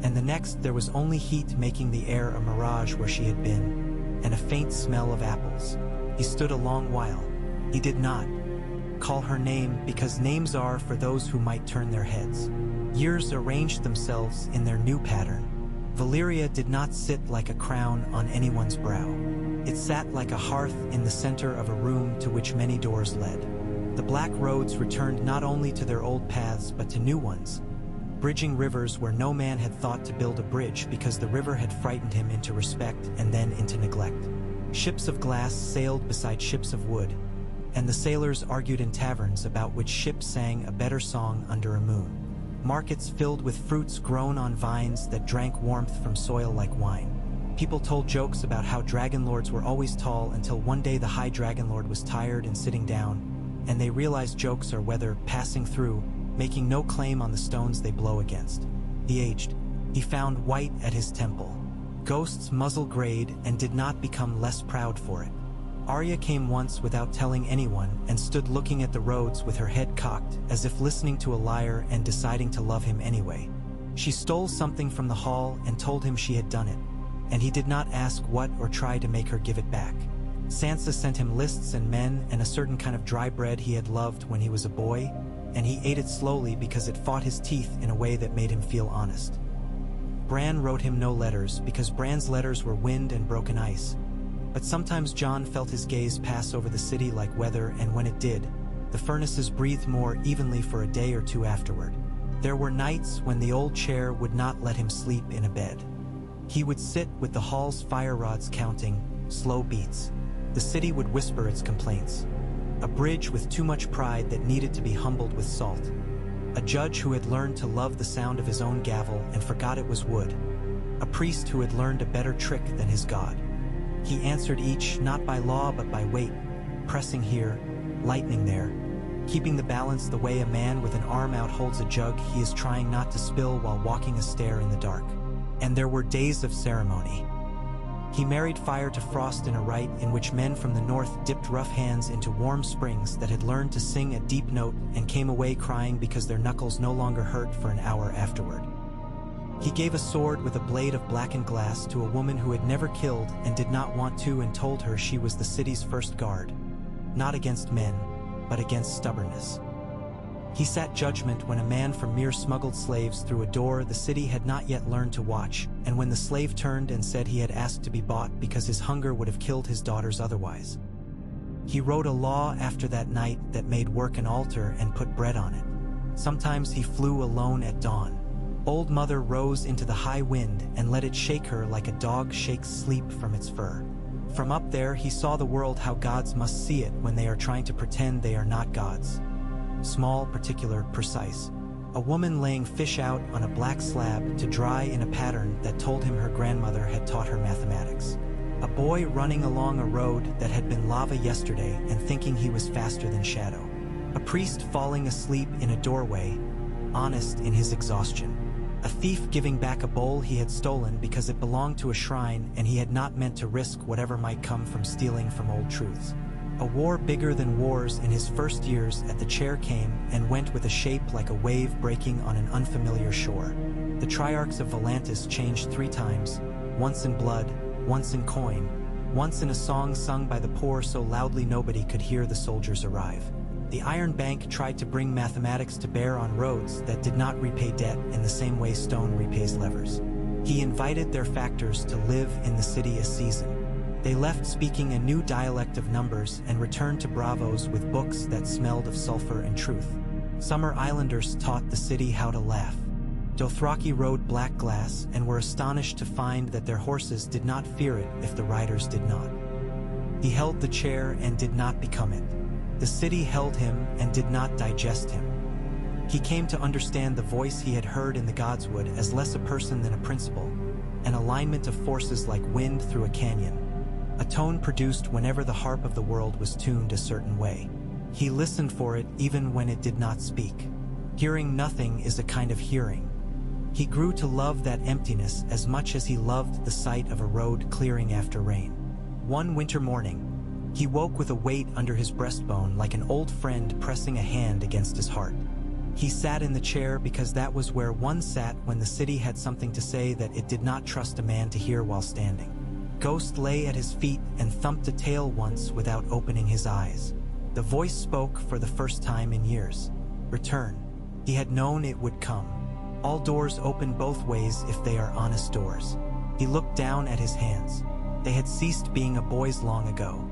and the next there was only heat making the air a mirage where she had been, and a faint smell of apples. He stood a long while. He did not call her name because names are for those who might turn their heads. Years arranged themselves in their new pattern. Valyria did not sit like a crown on anyone's brow. It sat like a hearth in the center of a room to which many doors led. The black roads returned not only to their old paths but to new ones, bridging rivers where no man had thought to build a bridge because the river had frightened him into respect and then into neglect. Ships of glass sailed beside ships of wood, and the sailors argued in taverns about which ship sang a better song under a moon. Markets filled with fruits grown on vines that drank warmth from soil like wine. People told jokes about how Dragonlords were always tall until one day the High Dragonlord was tired and sitting down, and they realized jokes are weather passing through, making no claim on the stones they blow against. He aged. He found white at his temple. Ghosts muzzle-grayed and did not become less proud for it. Arya came once without telling anyone and stood looking at the roads with her head cocked, as if listening to a liar and deciding to love him anyway. She stole something from the hall and told him she had done it, and he did not ask what or try to make her give it back. Sansa sent him lists and men and a certain kind of dry bread he had loved when he was a boy, and he ate it slowly because it fought his teeth in a way that made him feel honest. Bran wrote him no letters because Bran's letters were wind and broken ice. But sometimes Jon felt his gaze pass over the city like weather, and when it did, the furnaces breathed more evenly for a day or two afterward. There were nights when the old chair would not let him sleep in a bed. He would sit with the hall's fire rods counting slow beats. The city would whisper its complaints. A bridge with too much pride that needed to be humbled with salt. A judge who had learned to love the sound of his own gavel and forgot it was wood. A priest who had learned a better trick than his god. He answered each not by law but by weight, pressing here, lightening there, keeping the balance the way a man with an arm out holds a jug he is trying not to spill while walking a stair in the dark. And there were days of ceremony. He married fire to frost in a rite in which men from the north dipped rough hands into warm springs that had learned to sing a deep note and came away crying because their knuckles no longer hurt for an hour afterward. He gave a sword with a blade of blackened glass to a woman who had never killed and did not want to, and told her she was the city's first guard, not against men, but against stubbornness. He sat judgment when a man from mere smuggled slaves through a door the city had not yet learned to watch, and when the slave turned and said he had asked to be bought because his hunger would have killed his daughters otherwise. He wrote a law after that night that made work an altar and put bread on it. Sometimes he flew alone at dawn. Old Mother rose into the high wind and let it shake her like a dog shakes sleep from its fur. From up there he saw the world how gods must see it when they are trying to pretend they are not gods. Small, particular, precise. A woman laying fish out on a black slab to dry in a pattern that told him her grandmother had taught her mathematics. A boy running along a road that had been lava yesterday and thinking he was faster than Shadow. A priest falling asleep in a doorway, honest in his exhaustion. A thief giving back a bowl he had stolen because it belonged to a shrine and he had not meant to risk whatever might come from stealing from old truths. A war bigger than wars in his first years at the chair came and went with a shape like a wave breaking on an unfamiliar shore. The triarchs of Volantis changed 3 times, once in blood, once in coin, once in a song sung by the poor so loudly nobody could hear the soldiers arrive. The Iron Bank tried to bring mathematics to bear on roads that did not repay debt in the same way stone repays levers. He invited their factors to live in the city a season. They left speaking a new dialect of numbers and returned to Bravos with books that smelled of sulfur and truth. Summer Islanders taught the city how to laugh. Dothraki rode black glass and were astonished to find that their horses did not fear it if the riders did not. He held the chair and did not become it. The city held him and did not digest him. He came to understand the voice he had heard in the Godswood as less a person than a principle, an alignment of forces like wind through a canyon, a tone produced whenever the harp of the world was tuned a certain way. He listened for it even when it did not speak. Hearing nothing is a kind of hearing. He grew to love that emptiness as much as he loved the sight of a road clearing after rain. One winter morning, he woke with a weight under his breastbone like an old friend pressing a hand against his heart. He sat in the chair because that was where one sat when the city had something to say that it did not trust a man to hear while standing. Ghost lay at his feet and thumped a tail once without opening his eyes. The voice spoke for the first time in years. Return. He had known it would come. All doors open both ways if they are honest doors. He looked down at his hands. They had ceased being a boy's long ago.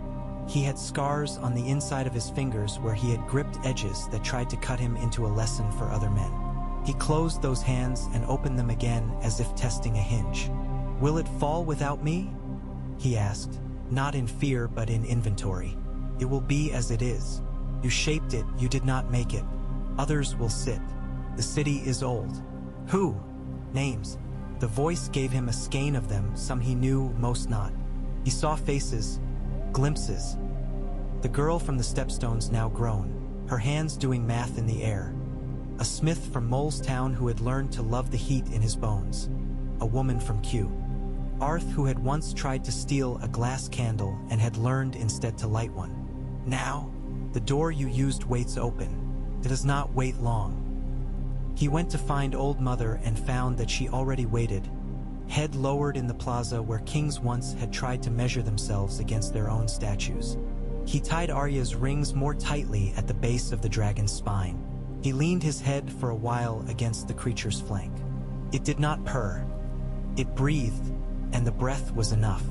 He had scars on the inside of his fingers where he had gripped edges that tried to cut him into a lesson for other men. He closed those hands and opened them again as if testing a hinge. "Will it fall without me?" he asked, not in fear but in inventory. "It will be as it is. You shaped it, you did not make it. Others will sit. The city is old." "Who?" "Names." The voice gave him a skein of them, some he knew, most not. He saw faces, glimpses. The girl from the stepstones now grown, her hands doing math in the air. A smith from Molestown who had learned to love the heat in his bones. A woman from Q. Arth who had once tried to steal a glass candle and had learned instead to light one. Now, the door you used waits open. It does not wait long. He went to find Old Mother and found that she already waited, head lowered in the plaza where kings once had tried to measure themselves against their own statues. He tied Arya's rings more tightly at the base of the dragon's spine. He leaned his head for a while against the creature's flank. It did not purr. It breathed, and the breath was enough.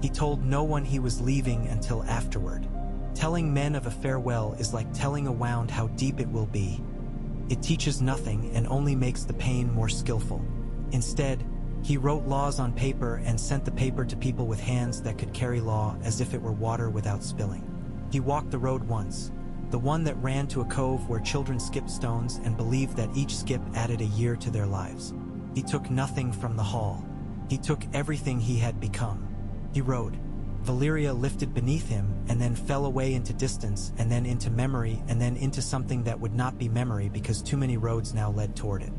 He told no one he was leaving until afterward. Telling men of a farewell is like telling a wound how deep it will be. It teaches nothing and only makes the pain more skillful. Instead, he wrote laws on paper and sent the paper to people with hands that could carry law as if it were water without spilling. He walked the road once, the one that ran to a cove where children skipped stones and believed that each skip added a year to their lives. He took nothing from the hall. He took everything he had become. He rode. Valyria lifted beneath him and then fell away into distance and then into memory and then into something that would not be memory because too many roads now led toward it.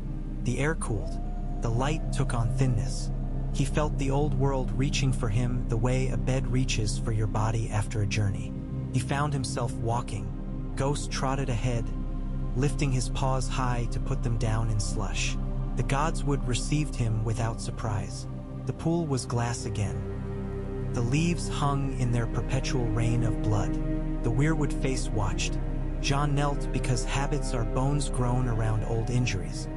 The air cooled. The light took on thinness. He felt the old world reaching for him the way a bed reaches for your body after a journey. He found himself walking. Ghost trotted ahead, lifting his paws high to put them down in slush. The godswood received him without surprise. The pool was glass again. The leaves hung in their perpetual rain of blood. The weirwood face watched. John knelt because habits are bones grown around old injuries.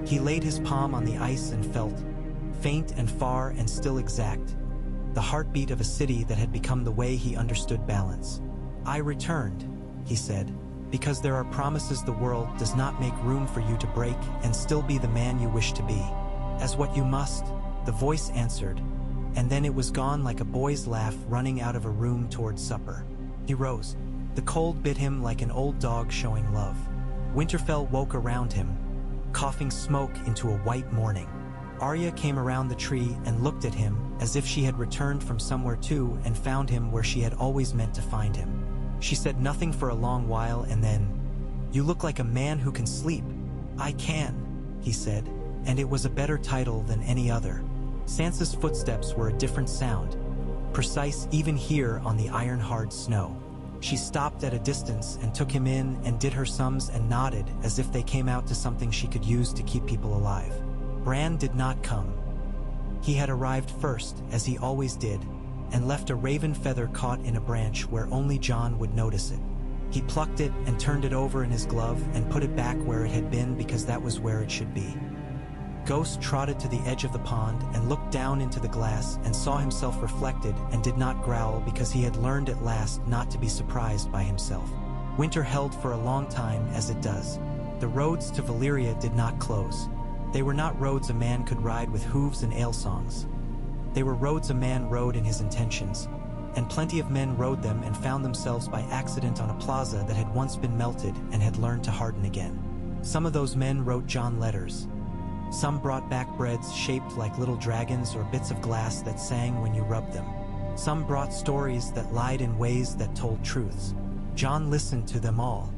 He laid his palm on the ice and felt, faint and far and still exact, the heartbeat of a city that had become the way he understood balance. I returned, he said, because there are promises the world does not make room for you to break and still be the man you wish to be. As what you must, the voice answered, and then it was gone like a boy's laugh running out of a room toward supper. He rose. The cold bit him like an old dog showing love. Winterfell woke around him, coughing smoke into a white morning. Arya came around the tree and looked at him as if she had returned from somewhere too and found him where she had always meant to find him. She said nothing for a long while and then, "You look like a man who can sleep." "I can," he said, and it was a better title than any other. Sansa's footsteps were a different sound, precise even here on the iron-hard snow. She stopped at a distance and took him in and did her sums and nodded as if they came out to something she could use to keep people alive. Bran did not come. He had arrived first, as he always did, and left a raven feather caught in a branch where only Jon would notice it. He plucked it and turned it over in his glove and put it back where it had been because that was where it should be. Ghost trotted to the edge of the pond and looked down into the glass and saw himself reflected and did not growl because he had learned at last not to be surprised by himself. Winter held for a long time as it does. The roads to Valyria did not close. They were not roads a man could ride with hooves and ale songs. They were roads a man rode in his intentions, and plenty of men rode them and found themselves by accident on a plaza that had once been melted and had learned to harden again. Some of those men wrote Jon letters. Some brought back breads shaped like little dragons or bits of glass that sang when you rubbed them. Some brought stories that lied in ways that told truths. Jon listened to them all.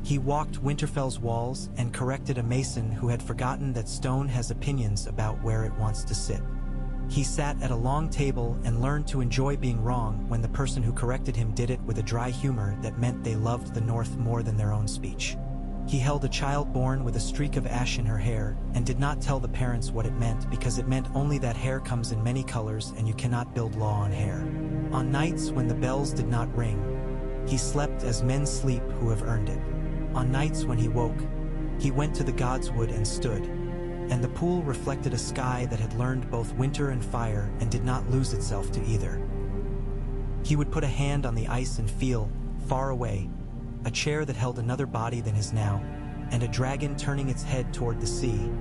He walked Winterfell's walls and corrected a mason who had forgotten that stone has opinions about where it wants to sit. He sat at a long table and learned to enjoy being wrong when the person who corrected him did it with a dry humor that meant they loved the North more than their own speech. He held a child born with a streak of ash in her hair and did not tell the parents what it meant because it meant only that hair comes in many colors and you cannot build law on hair. On nights when the bells did not ring, he slept as men sleep who have earned it. On nights when he woke, he went to the godswood and stood, and the pool reflected a sky that had learned both winter and fire and did not lose itself to either. He would put a hand on the ice and feel, far away, a chair that held another body than his now, and a dragon turning its head toward the sea,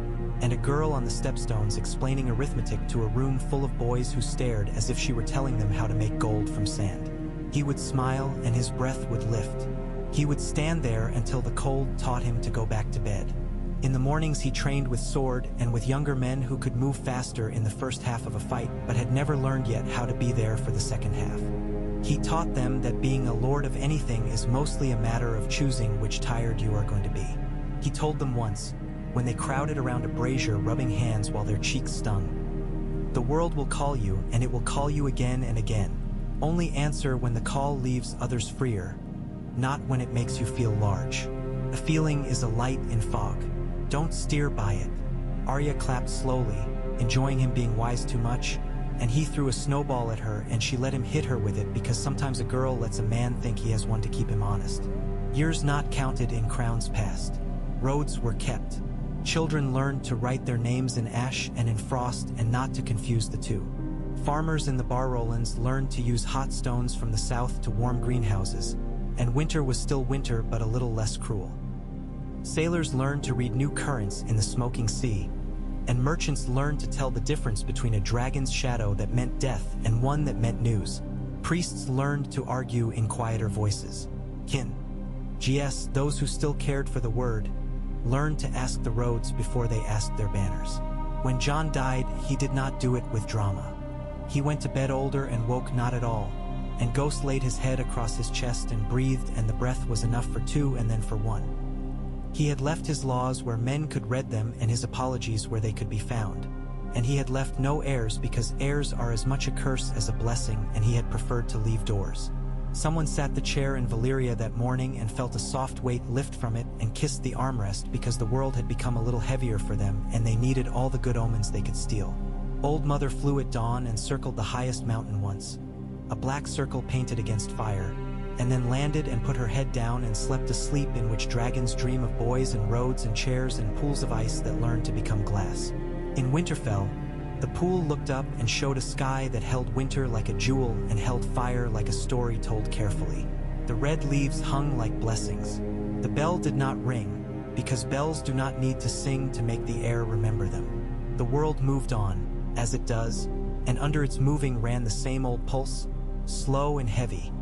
and a girl on the stepstones explaining arithmetic to a room full of boys who stared as if she were telling them how to make gold from sand. He would smile and his breath would lift. He would stand there until the cold taught him to go back to bed. In the mornings he trained with sword and with younger men who could move faster in the first half of a fight but had never learned yet how to be there for the second half. He taught them that being a lord of anything is mostly a matter of choosing which tired you are going to be. He told them once, when they crowded around a brazier rubbing hands while their cheeks stung, "The world will call you and it will call you again and again. Only answer when the call leaves others freer, not when it makes you feel large. A feeling is a light in fog. Don't steer by it." Arya clapped slowly, enjoying him being wise too much, and he threw a snowball at her and she let him hit her with it because sometimes a girl lets a man think he has one to keep him honest. Years not counted in crowns passed. Roads were kept. Children learned to write their names in ash and in frost and not to confuse the two. Farmers in the Barrowlands learned to use hot stones from the south to warm greenhouses, and winter was still winter but a little less cruel. Sailors learned to read new currents in the smoking sea, and merchants learned to tell the difference between a dragon's shadow that meant death and one that meant news. Priests learned to argue in quieter voices. Gs, those who still cared for the word, learned to ask the roads before they asked their banners. When Jon died, he did not do it with drama. He went to bed older and woke not at all, and Ghost laid his head across his chest and breathed, and the breath was enough for two and then for one. He had left his laws where men could read them and his apologies where they could be found. and he had left no heirs because heirs are as much a curse as a blessing, and he had preferred to leave doors. Someone sat the chair in Valyria that morning and felt a soft weight lift from it and kissed the armrest because the world had become a little heavier for them and they needed all the good omens they could steal. Old Mother flew at dawn and circled the highest mountain once, a black circle painted against fire, and then landed and put her head down and slept a sleep in which dragons dream of boys and roads and chairs and pools of ice that learn to become glass. In Winterfell, the pool looked up and showed a sky that held winter like a jewel and held fire like a story told carefully. The red leaves hung like blessings. The bell did not ring, because bells do not need to sing to make the air remember them. The world moved on, as it does, and under its moving ran the same old pulse, slow and heavy,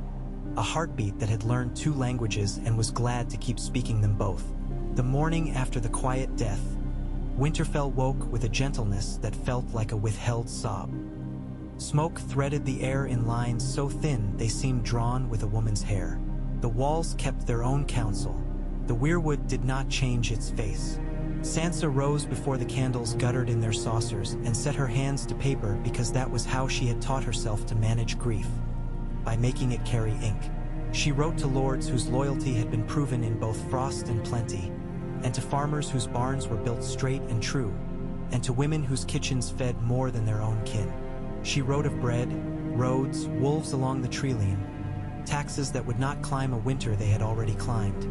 a heartbeat that had learned 2 languages and was glad to keep speaking them both. The morning after the quiet death, Winterfell woke with a gentleness that felt like a withheld sob. Smoke threaded the air in lines so thin they seemed drawn with a woman's hair. The walls kept their own counsel. The weirwood did not change its face. Sansa rose before the candles guttered in their saucers and set her hands to paper because that was how she had taught herself to manage grief, by making it carry ink. She wrote to lords whose loyalty had been proven in both frost and plenty, and to farmers whose barns were built straight and true, and to women whose kitchens fed more than their own kin. She wrote of bread, roads, wolves along the Treeline, taxes that would not climb a winter they had already climbed,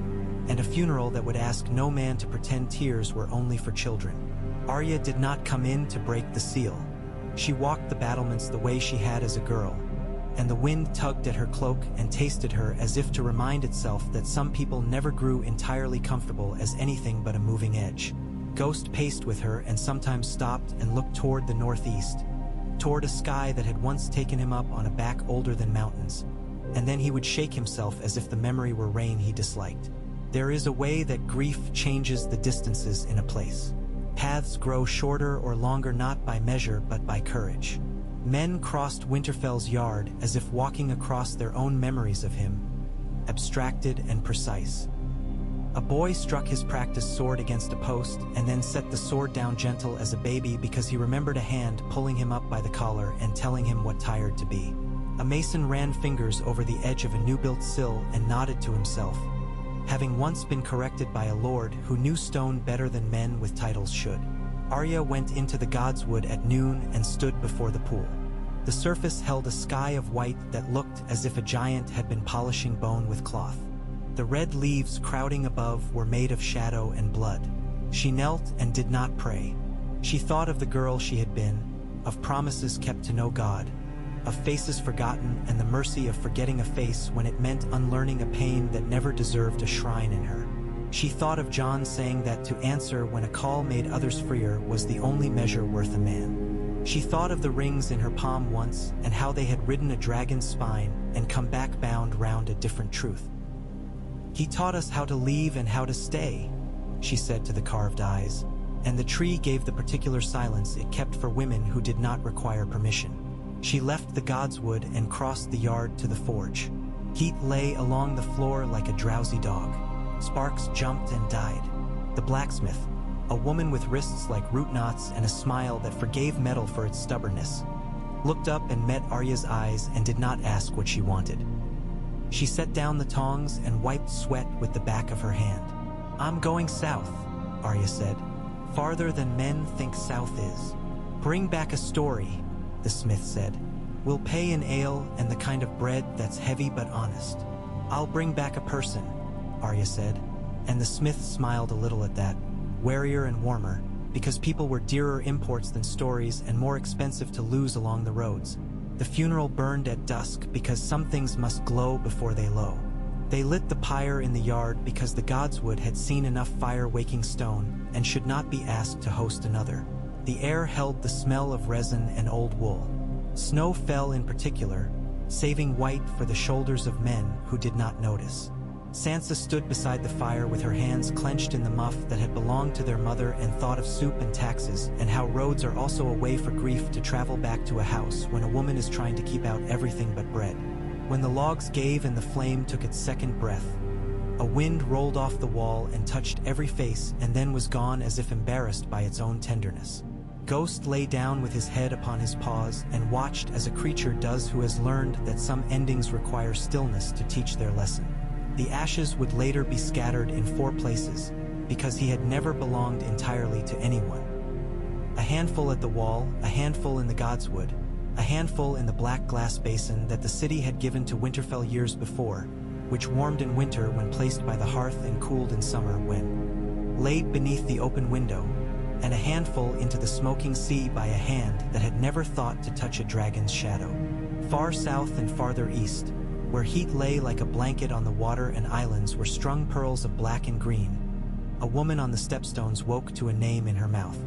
and a funeral that would ask no man to pretend tears were only for children. Arya did not come in to break the seal. She walked the battlements the way she had as a girl, and the wind tugged at her cloak and tasted her as if to remind itself that some people never grew entirely comfortable as anything but a moving edge. Ghost paced with her and sometimes stopped and looked toward the northeast, toward a sky that had once taken him up on a back older than mountains, and then he would shake himself as if the memory were rain he disliked. There is a way that grief changes the distances in a place. Paths grow shorter or longer not by measure but by courage. Men crossed Winterfell's yard as if walking across their own memories of him, abstracted and precise. A boy struck his practiced sword against a post and then set the sword down gentle as a baby because he remembered a hand pulling him up by the collar and telling him what tired to be. A mason ran fingers over the edge of a new-built sill and nodded to himself, having once been corrected by a lord who knew stone better than men with titles should. Arya went into the Godswood at noon and stood before the pool. The surface held a sky of white that looked as if a giant had been polishing bone with cloth. The red leaves crowding above were made of shadow and blood. She knelt and did not pray. She thought of the girl she had been, of promises kept to no God, of faces forgotten and the mercy of forgetting a face when it meant unlearning a pain that never deserved a shrine in her. She thought of Jon saying that to answer when a call made others freer was the only measure worth a man. She thought of the rings in her palm once and how they had ridden a dragon's spine and come back bound round a different truth. He taught us how to leave and how to stay, she said to the carved eyes, and the tree gave the particular silence it kept for women who did not require permission. She left the Godswood and crossed the yard to the forge. Heat lay along the floor like a drowsy dog. Sparks jumped and died. The blacksmith, a woman with wrists like root knots and a smile that forgave metal for its stubbornness, looked up and met Arya's eyes and did not ask what she wanted. She set down the tongs and wiped sweat with the back of her hand. "I'm going south," Arya said. "Farther than men think south is." "Bring back a story," the smith said. "We'll pay in ale and the kind of bread that's heavy but honest." "I'll bring back a person," Arya said, and the smith smiled a little at that, warier and warmer, because people were dearer imports than stories and more expensive to lose along the roads. The funeral burned at dusk because some things must glow before they low. They lit the pyre in the yard because the Godswood had seen enough fire-waking stone and should not be asked to host another. The air held the smell of resin and old wool. Snow fell in particular, saving white for the shoulders of men who did not notice. Sansa stood beside the fire with her hands clenched in the muff that had belonged to their mother and thought of soup and taxes and how roads are also a way for grief to travel back to a house when a woman is trying to keep out everything but bread. When the logs gave and the flame took its second breath, a wind rolled off the wall and touched every face and then was gone as if embarrassed by its own tenderness. Ghost lay down with his head upon his paws and watched as a creature does who has learned that some endings require stillness to teach their lesson. The ashes would later be scattered in 4 places, because he had never belonged entirely to anyone. A handful at the wall, a handful in the Godswood, a handful in the black glass basin that the city had given to Winterfell years before, which warmed in winter when placed by the hearth and cooled in summer when laid beneath the open window, and a handful into the smoking sea by a hand that had never thought to touch a dragon's shadow. Far south and farther east, where heat lay like a blanket on the water and islands were strung pearls of black and green, a woman on the stepstones woke to a name in her mouth.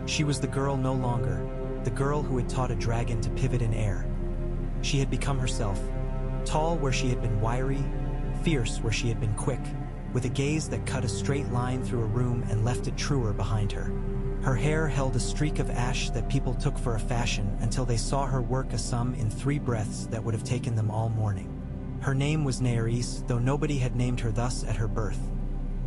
She was the girl no longer, the girl who had taught a dragon to pivot in air. She had become herself, tall where she had been wiry, fierce where she had been quick, with a gaze that cut a straight line through a room and left it truer behind her. Her hair held a streak of ash that people took for a fashion until they saw her work a sum in 3 breaths that would have taken them all morning. Her name was Naerys, though nobody had named her thus at her birth.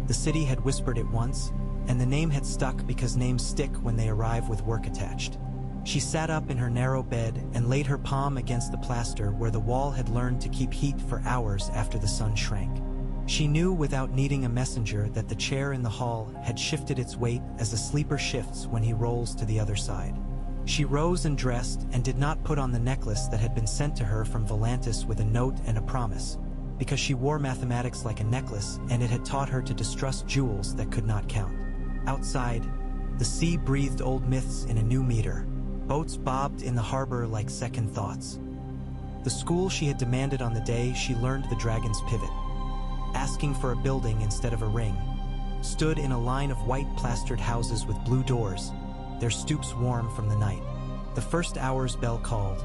The city had whispered it once, and the name had stuck because names stick when they arrive with work attached. She sat up in her narrow bed and laid her palm against the plaster where the wall had learned to keep heat for hours after the sun shrank. She knew without needing a messenger that the chair in the hall had shifted its weight as a sleeper shifts when he rolls to the other side. She rose and dressed and did not put on the necklace that had been sent to her from Volantis with a note and a promise, because she wore mathematics like a necklace and it had taught her to distrust jewels that could not count. Outside, the sea breathed old myths in a new meter. Boats bobbed in the harbor like second thoughts. The school she had demanded on the day she learned the dragon's pivot, asking for a building instead of a ring, stood in a line of white plastered houses with blue doors, their stoops warm from the night. The first hour's bell called,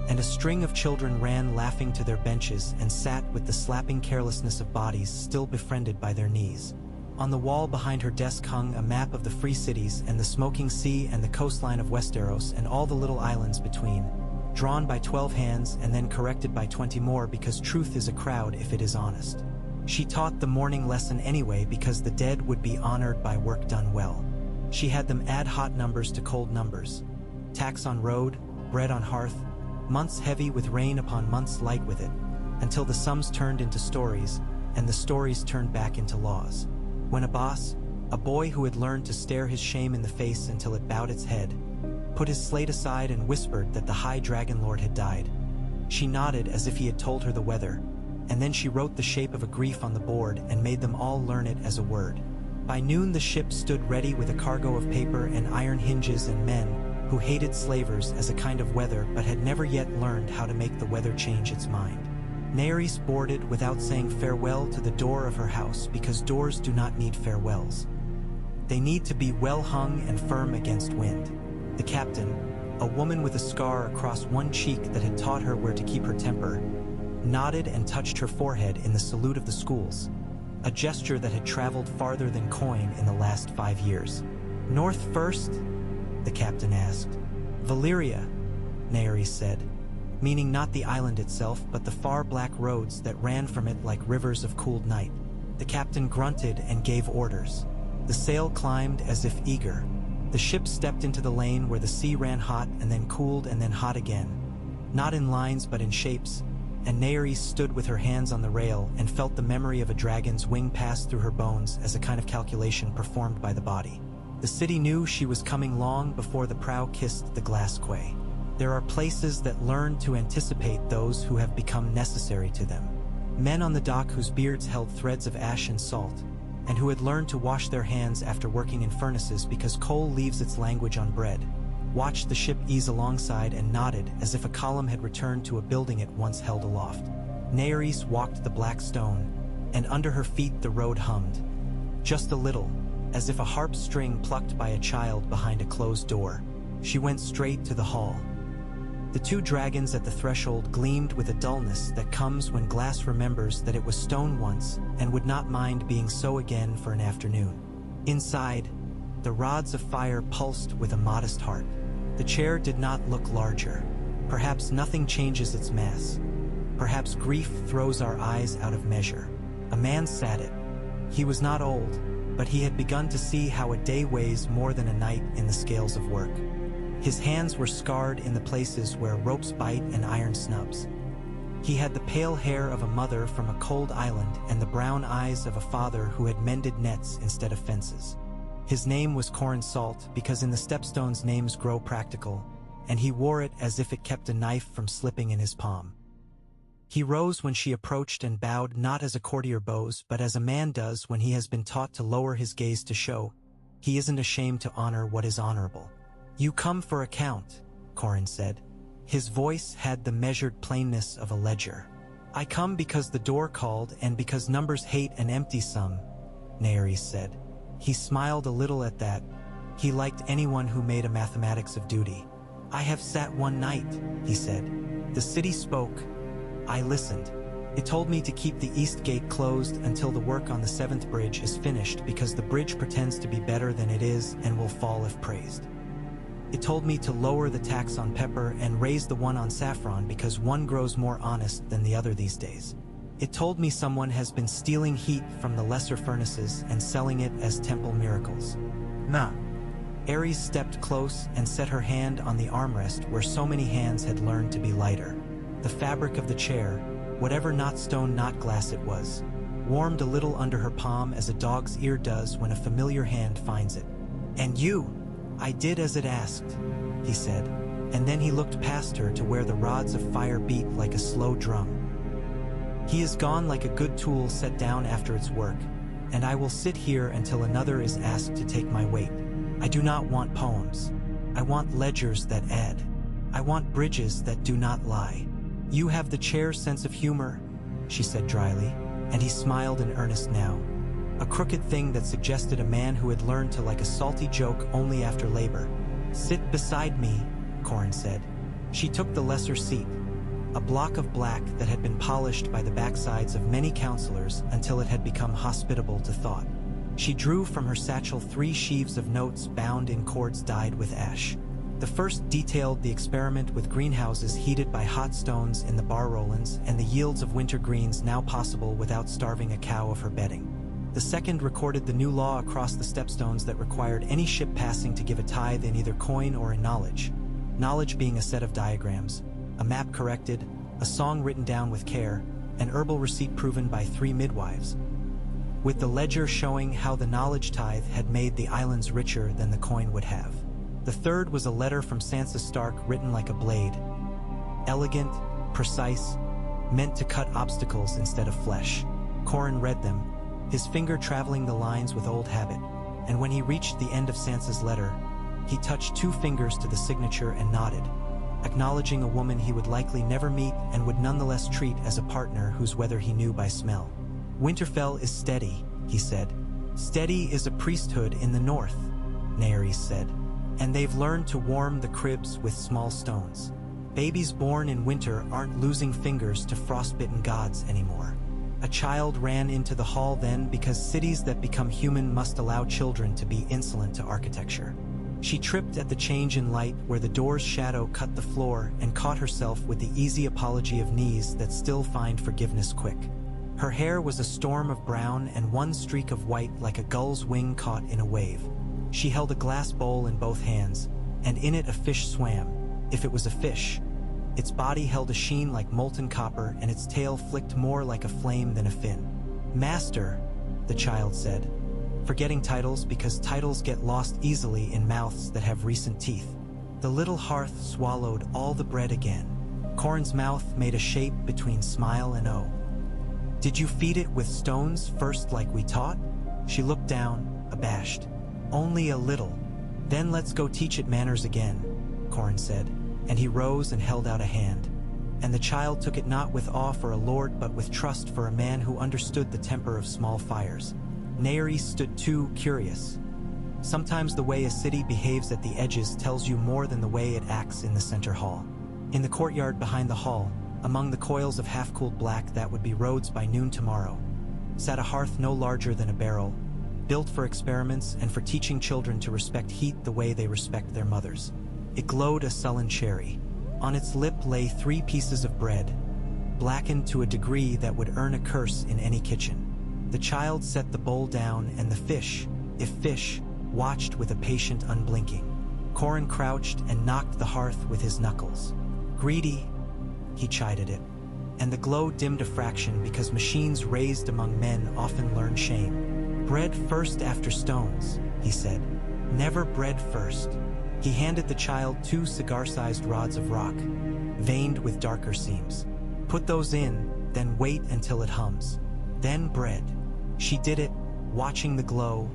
and a string of children ran laughing to their benches and sat with the slapping carelessness of bodies still befriended by their knees. On the wall behind her desk hung a map of the free cities and the smoking sea and the coastline of Westeros and all the little islands between, drawn by 12 hands and then corrected by 20 more because truth is a crowd if it is honest. She taught the morning lesson anyway because the dead would be honored by work done well. She had them add hot numbers to cold numbers, tax on road, bread on hearth, months heavy with rain upon months light with it, until the sums turned into stories, and the stories turned back into laws. When a boss, a boy who had learned to stare his shame in the face until it bowed its head, put his slate aside and whispered that the High Dragonlord had died, she nodded as if he had told her the weather, and then she wrote the shape of a grief on the board and made them all learn it as a word. By noon the ship stood ready with a cargo of paper and iron hinges and men who hated slavers as a kind of weather but had never yet learned how to make the weather change its mind. Naerys boarded without saying farewell to the door of her house because doors do not need farewells. They need to be well hung and firm against wind. The captain, a woman with a scar across one cheek that had taught her where to keep her temper, nodded and touched her forehead in the salute of the schools, a gesture that had traveled farther than coin in the last 5 years. North first? The captain asked. Valyria, Naerys said, meaning not the island itself but the far black roads that ran from it like rivers of cooled night. The captain grunted and gave orders. The sail climbed as if eager. The ship stepped into the lane where the sea ran hot and then cooled and then hot again, not in lines but in shapes, and Naerys stood with her hands on the rail and felt the memory of a dragon's wing pass through her bones as a kind of calculation performed by the body. The city knew she was coming long before the prow kissed the glass quay. There are places that learn to anticipate those who have become necessary to them. Men on the dock whose beards held threads of ash and salt, and who had learned to wash their hands after working in furnaces because coal leaves its language on bread, watched the ship ease alongside and nodded as if a column had returned to a building it once held aloft. Naerys walked the black stone, and under her feet the road hummed. Just a little, as if a harp string plucked by a child behind a closed door. She went straight to the hall. The 2 dragons at the threshold gleamed with a dullness that comes when glass remembers that it was stone once and would not mind being so again for an afternoon. Inside, the rods of fire pulsed with a modest heart. The chair did not look larger. Perhaps nothing changes its mass. Perhaps grief throws our eyes out of measure. A man sat it. He was not old, but he had begun to see how a day weighs more than a night in the scales of work. His hands were scarred in the places where ropes bite and iron snubs. He had the pale hair of a mother from a cold island and the brown eyes of a father who had mended nets instead of fences. His name was Corn Salt because in the Stepstones names grow practical, and he wore it as if it kept a knife from slipping in his palm. He rose when she approached and bowed not as a courtier bows, but as a man does when he has been taught to lower his gaze to show he isn't ashamed to honor what is honorable. "You come for account," Corin said. His voice had the measured plainness of a ledger. "I come because the door called and because numbers hate an empty sum," Naeris said. He smiled a little at that. He liked anyone who made a mathematics of duty. "I have sat one night," he said. "The city spoke. I listened. It told me to keep the east gate closed until the work on the 7th bridge is finished because the bridge pretends to be better than it is and will fall if praised. It told me to lower the tax on pepper and raise the one on saffron because one grows more honest than the other these days. It told me someone has been stealing heat from the lesser furnaces and selling it as temple miracles." "Nah." Ares stepped close and set her hand on the armrest where so many hands had learned to be lighter. The fabric of the chair, whatever not stone not glass it was, warmed a little under her palm as a dog's ear does when a familiar hand finds it. "And you?" "I did as it asked," he said, and then he looked past her to where the rods of fire beat like a slow drum. "He is gone like a good tool set down after its work, and I will sit here until another is asked to take my weight. I do not want poems. I want ledgers that add. I want bridges that do not lie. You have the chair's sense of humor," she said dryly, and he smiled in earnest now. A crooked thing that suggested a man who had learned to like a salty joke only after labor. "Sit beside me," Corin said. She took the lesser seat, a block of black that had been polished by the backsides of many counselors until it had become hospitable to thought. She drew from her satchel 3 sheaves of notes bound in cords dyed with ash. The first detailed the experiment with greenhouses heated by hot stones in the bar Rolands and the yields of winter greens now possible without starving a cow of her bedding. The second recorded the new law across the stepstones that required any ship passing to give a tithe in either coin or in knowledge. Knowledge being a set of diagrams, a map corrected, a song written down with care, an herbal receipt proven by 3 midwives, with the ledger showing how the knowledge tithe had made the islands richer than the coin would have. The third was a letter from Sansa Stark written like a blade. Elegant, precise, meant to cut obstacles instead of flesh. Corin read them, his finger traveling the lines with old habit, and when he reached the end of Sansa's letter, he touched 2 fingers to the signature and nodded, acknowledging a woman he would likely never meet and would nonetheless treat as a partner whose weather he knew by smell. "Winterfell is steady," he said. "Steady is a priesthood in the north," Naeris said. "And they've learned to warm the cribs with small stones. Babies born in winter aren't losing fingers to frostbitten gods anymore." A child ran into the hall then because cities that become human must allow children to be insolent to architecture. She tripped at the change in light where the door's shadow cut the floor and caught herself with the easy apology of knees that still find forgiveness quick. Her hair was a storm of brown and one streak of white like a gull's wing caught in a wave. She held a glass bowl in both hands, and in it a fish swam, if it was a fish. Its body held a sheen like molten copper, and its tail flicked more like a flame than a fin. "Master," the child said, forgetting titles because titles get lost easily in mouths that have recent teeth. The little hearth swallowed all the bread again. Corin's mouth made a shape between smile and O. "Did you feed it with stones first like we taught?" She looked down, abashed. "Only a little. Then let's go teach it manners again," Corin said, and he rose and held out a hand. And the child took it not with awe for a lord but with trust for a man who understood the temper of small fires. Naeris stood too, curious. Sometimes the way a city behaves at the edges tells you more than the way it acts in the center hall. In the courtyard behind the hall, among the coils of half-cooled black that would be roads by noon tomorrow, sat a hearth no larger than a barrel, built for experiments and for teaching children to respect heat the way they respect their mothers. It glowed a sullen cherry. On its lip lay 3 pieces of bread, blackened to a degree that would earn a curse in any kitchen. The child set the bowl down and the fish, if fish, watched with a patient unblinking. Corin crouched and knocked the hearth with his knuckles. Greedy, he chided it. And the glow dimmed a fraction because machines raised among men often learn shame. Bread first after stones, he said. Never bread first. He handed the child 2 cigar-sized rods of rock, veined with darker seams. Put those in, then wait until it hums. Then bread. She did it, watching the glow,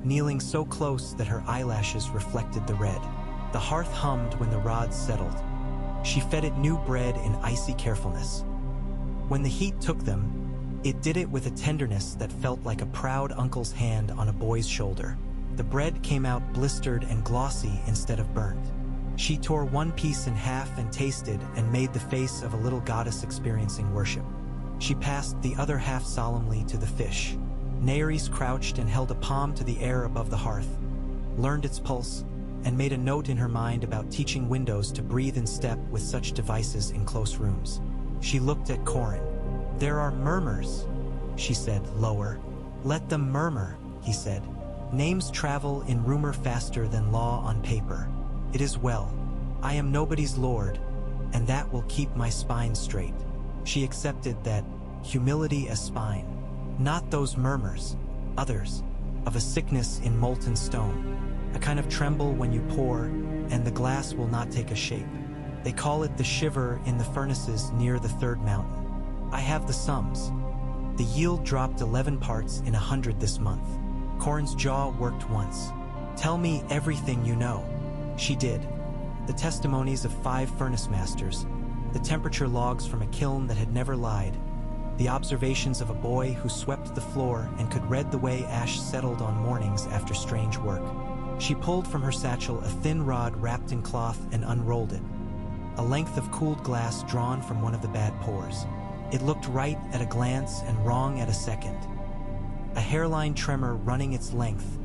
kneeling so close that her eyelashes reflected the red. The hearth hummed when the rods settled. She fed it new bread in icy carefulness. When the heat took them, it did it with a tenderness that felt like a proud uncle's hand on a boy's shoulder. The bread came out blistered and glossy instead of burnt. She tore one piece in half and tasted and made the face of a little goddess experiencing worship. She passed the other half solemnly to the fish. Naeris crouched and held a palm to the air above the hearth, learned its pulse, and made a note in her mind about teaching windows to breathe in step with such devices in close rooms. She looked at Corin. There are murmurs, she said, lower. Let them murmur, he said. Names travel in rumor faster than law on paper. It is well. I am nobody's lord, and that will keep my spine straight. She accepted that, humility as spine. Not those murmurs, others, of a sickness in molten stone. A kind of tremble when you pour, and the glass will not take a shape. They call it the shiver in the furnaces near the third mountain. I have the sums. The yield dropped 11 parts in 100 this month. Corin's jaw worked once. Tell me everything you know. She did. The testimonies of 5 furnace masters, the temperature logs from a kiln that had never lied, the observations of a boy who swept the floor and could read the way ash settled on mornings after strange work. She pulled from her satchel a thin rod wrapped in cloth and unrolled it, a length of cooled glass drawn from one of the bad pores. It looked right at a glance and wrong at a second. A hairline tremor running its length,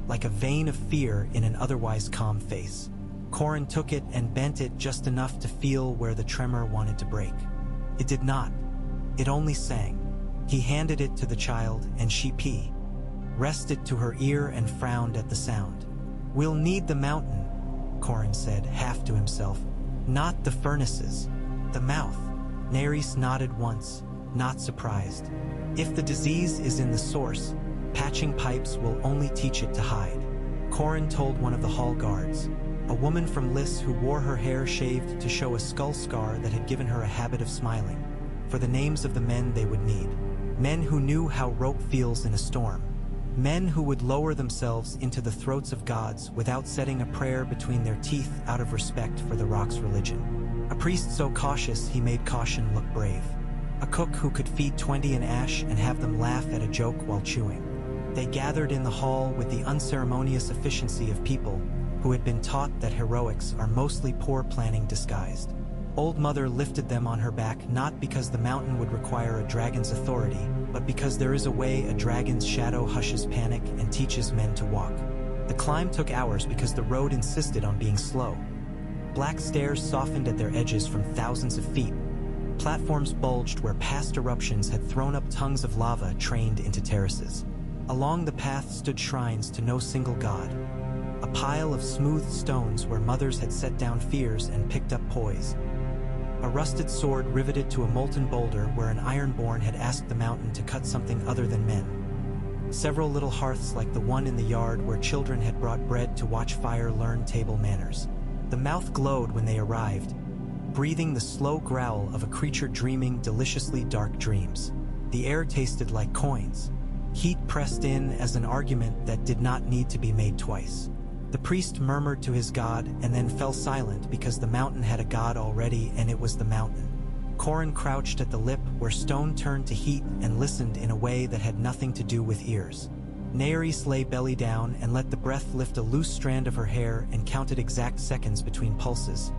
like a vein of fear in an otherwise calm face. Corin took it and bent it just enough to feel where the tremor wanted to break. It did not. It only sang. He handed it to the child, and she rested to her ear and frowned at the sound. We'll need the mountain, Corin said, half to himself. Not the furnaces. The mouth. Naeris nodded once, not surprised. If the disease is in the source, patching pipes will only teach it to hide. Corin told one of the hall guards, a woman from Lys who wore her hair shaved to show a skull scar that had given her a habit of smiling, for the names of the men they would need. Men who knew how rope feels in a storm. Men who would lower themselves into the throats of gods without setting a prayer between their teeth out of respect for the rock's religion. A priest so cautious he made caution look brave. A cook who could feed 20 in ash and have them laugh at a joke while chewing. They gathered in the hall with the unceremonious efficiency of people who had been taught that heroics are mostly poor planning disguised. Old Mother lifted them on her back not because the mountain would require a dragon's authority, but because there is a way a dragon's shadow hushes panic and teaches men to walk. The climb took hours because the road insisted on being slow. Black stairs softened at their edges from thousands of feet. Platforms bulged where past eruptions had thrown up tongues of lava trained into terraces. Along the path stood shrines to no single god. A pile of smooth stones where mothers had set down fears and picked up poise. A rusted sword riveted to a molten boulder where an ironborn had asked the mountain to cut something other than men. Several little hearths like the one in the yard where children had brought bread to watch fire learn table manners. The mouth glowed when they arrived, breathing the slow growl of a creature dreaming deliciously dark dreams. The air tasted like coins. Heat pressed in as an argument that did not need to be made twice. The priest murmured to his god and then fell silent because the mountain had a god already and it was the mountain. Corin crouched at the lip where stone turned to heat and listened in a way that had nothing to do with ears. Naeris lay belly down and let the breath lift a loose strand of her hair and counted exact seconds between pulses.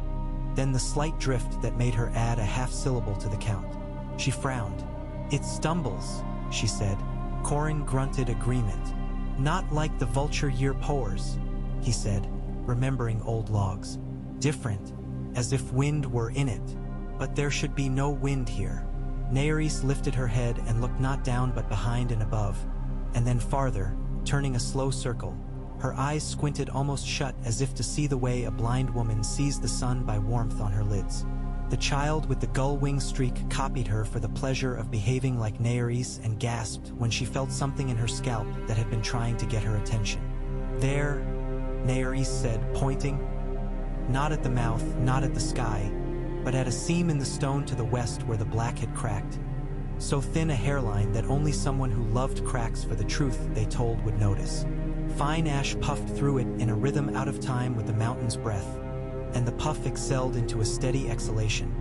Then the slight drift that made her add a half syllable to the count. She frowned. It stumbles, she said. Corin grunted agreement. Not like the vulture year pores, he said, remembering old logs. Different, as if wind were in it. But there should be no wind here. Naeris lifted her head and looked not down but behind and above, and then farther, turning a slow circle. Her eyes squinted almost shut as if to see the way a blind woman sees the sun by warmth on her lids. The child with the gull-wing streak copied her for the pleasure of behaving like Naeris and gasped when she felt something in her scalp that had been trying to get her attention. "There," Naeris said, pointing. Not at the mouth, not at the sky, but at a seam in the stone to the west where the black had cracked. So thin a hairline that only someone who loved cracks for the truth they told would notice. Fine ash puffed through it in a rhythm out of time with the mountain's breath, and the puff excelled into a steady exhalation,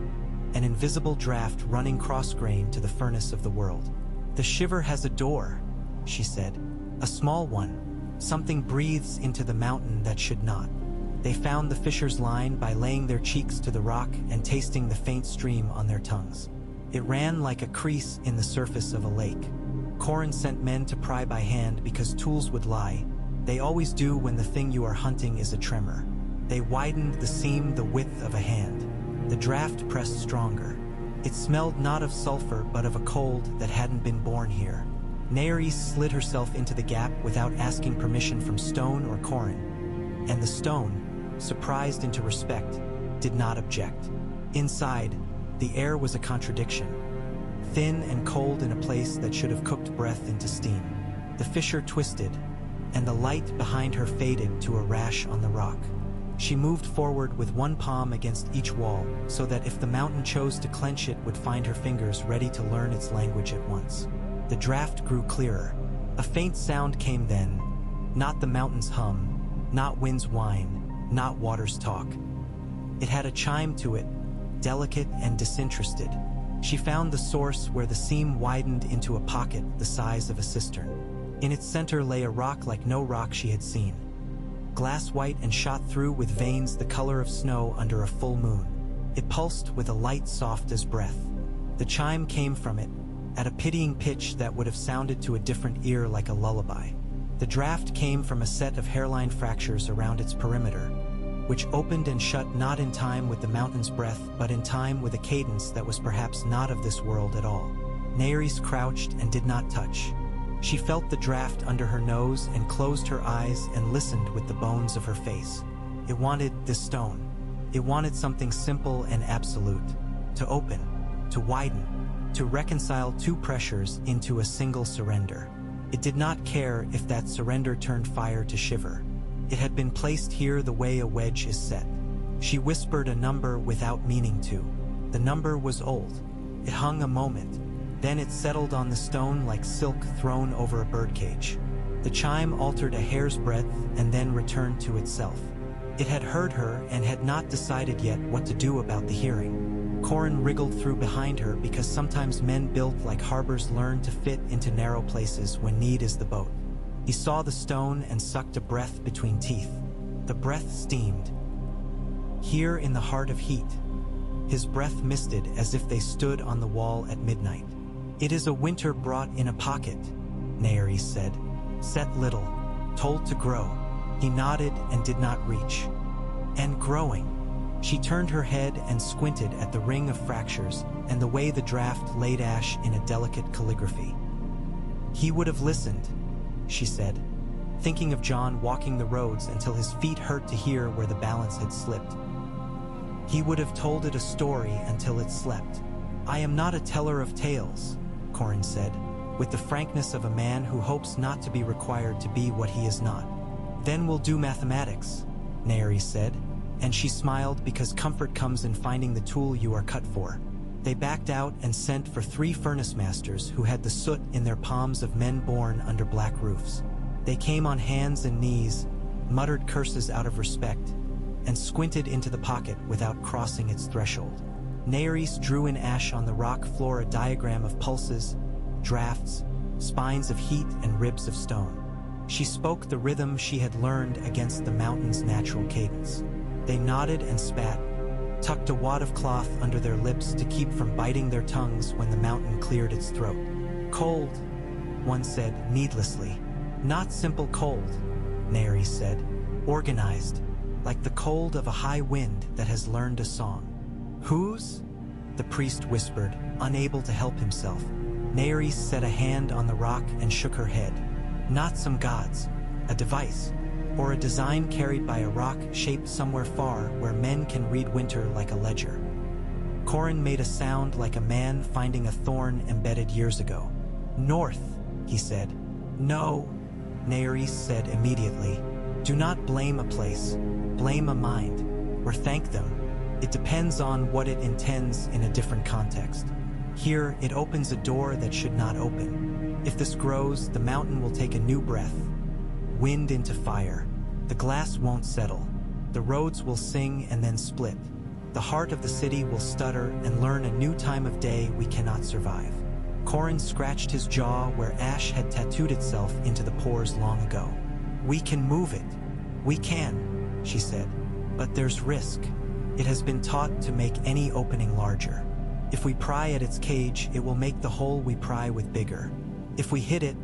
an invisible draft running cross-grain to the furnace of the world. "The shiver has a door," she said. "A small one. Something breathes into the mountain that should not." They found the fisher's line by laying their cheeks to the rock and tasting the faint stream on their tongues. It ran like a crease in the surface of a lake. Corin sent men to pry by hand because tools would lie. They always do when the thing you are hunting is a tremor. They widened the seam the width of a hand. The draft pressed stronger. It smelled not of sulfur but of a cold that hadn't been born here. Naeris slid herself into the gap without asking permission from Stone or Corin, and the stone, surprised into respect, did not object. Inside, the air was a contradiction. Thin and cold in a place that should have cooked breath into steam. The fisher twisted, and the light behind her faded to a rash on the rock. She moved forward with one palm against each wall, so that if the mountain chose to clench it would find her fingers ready to learn its language at once. The draft grew clearer. A faint sound came then, not the mountain's hum, not wind's whine, not water's talk. It had a chime to it, delicate and disinterested. She found the source where the seam widened into a pocket the size of a cistern. In its center lay a rock like no rock she had seen, glass-white and shot through with veins the color of snow under a full moon. It pulsed with a light soft as breath. The chime came from it, at a pitying pitch that would have sounded to a different ear like a lullaby. The draft came from a set of hairline fractures around its perimeter, which opened and shut not in time with the mountain's breath, but in time with a cadence that was perhaps not of this world at all. Naeris crouched and did not touch. She felt the draft under her nose and closed her eyes and listened with the bones of her face. It wanted this stone. It wanted something simple and absolute, to open, to widen, to reconcile two pressures into a single surrender. It did not care if that surrender turned fire to shiver. It had been placed here the way a wedge is set. She whispered a number without meaning to. The number was old. It hung a moment. Then it settled on the stone like silk thrown over a birdcage. The chime altered a hair's breadth and then returned to itself. It had heard her and had not decided yet what to do about the hearing. Corin wriggled through behind her because sometimes men built like harbors learn to fit into narrow places when need is the boat. He saw the stone and sucked a breath between teeth. The breath steamed. Here in the heart of heat, his breath misted as if they stood on the wall at midnight. "It is a winter brought in a pocket," Naeris said. "Set little, told to grow." He nodded and did not reach. "And growing." She turned her head and squinted at the ring of fractures and the way the draft laid ash in a delicate calligraphy. "He would have listened," she said, thinking of John walking the roads until his feet hurt to hear where the balance had slipped. "He would have told it a story until it slept." "I am not a teller of tales," Corin said, with the frankness of a man who hopes not to be required to be what he is not. "Then we'll do mathematics," Naeris said, and she smiled because comfort comes in finding the tool you are cut for. They backed out and sent for 3 furnace masters who had the soot in their palms of men born under black roofs. They came on hands and knees, muttered curses out of respect, and squinted into the pocket without crossing its threshold. Naeris drew in ash on the rock floor a diagram of pulses, drafts, spines of heat and ribs of stone. She spoke the rhythm she had learned against the mountain's natural cadence. They nodded and spat, tucked a wad of cloth under their lips to keep from biting their tongues when the mountain cleared its throat. "Cold," one said needlessly. "Not simple cold," Naeris said. "Organized, like the cold of a high wind that has learned a song." "Whose?" the priest whispered, unable to help himself. Naeris set a hand on the rock and shook her head. "Not some gods. A device. or a design carried by a rock shaped somewhere far where men can read winter like a ledger. Corin made a sound like a man finding a thorn embedded years ago. North, he said. No, Naeris said immediately. Do not blame a place, blame a mind, or thank them. It depends on what it intends in a different context. Here, it opens a door that should not open. If this grows, the mountain will take a new breath. Wind into fire. The glass won't settle. The roads will sing and then split. The heart of the city will stutter and learn a new time of day we cannot survive. Corin scratched his jaw where ash had tattooed itself into the pores long ago. We can move it. We can, she said. But there's risk. It has been taught to make any opening larger. If we pry at its cage, it will make the hole we pry with bigger. If we hit it,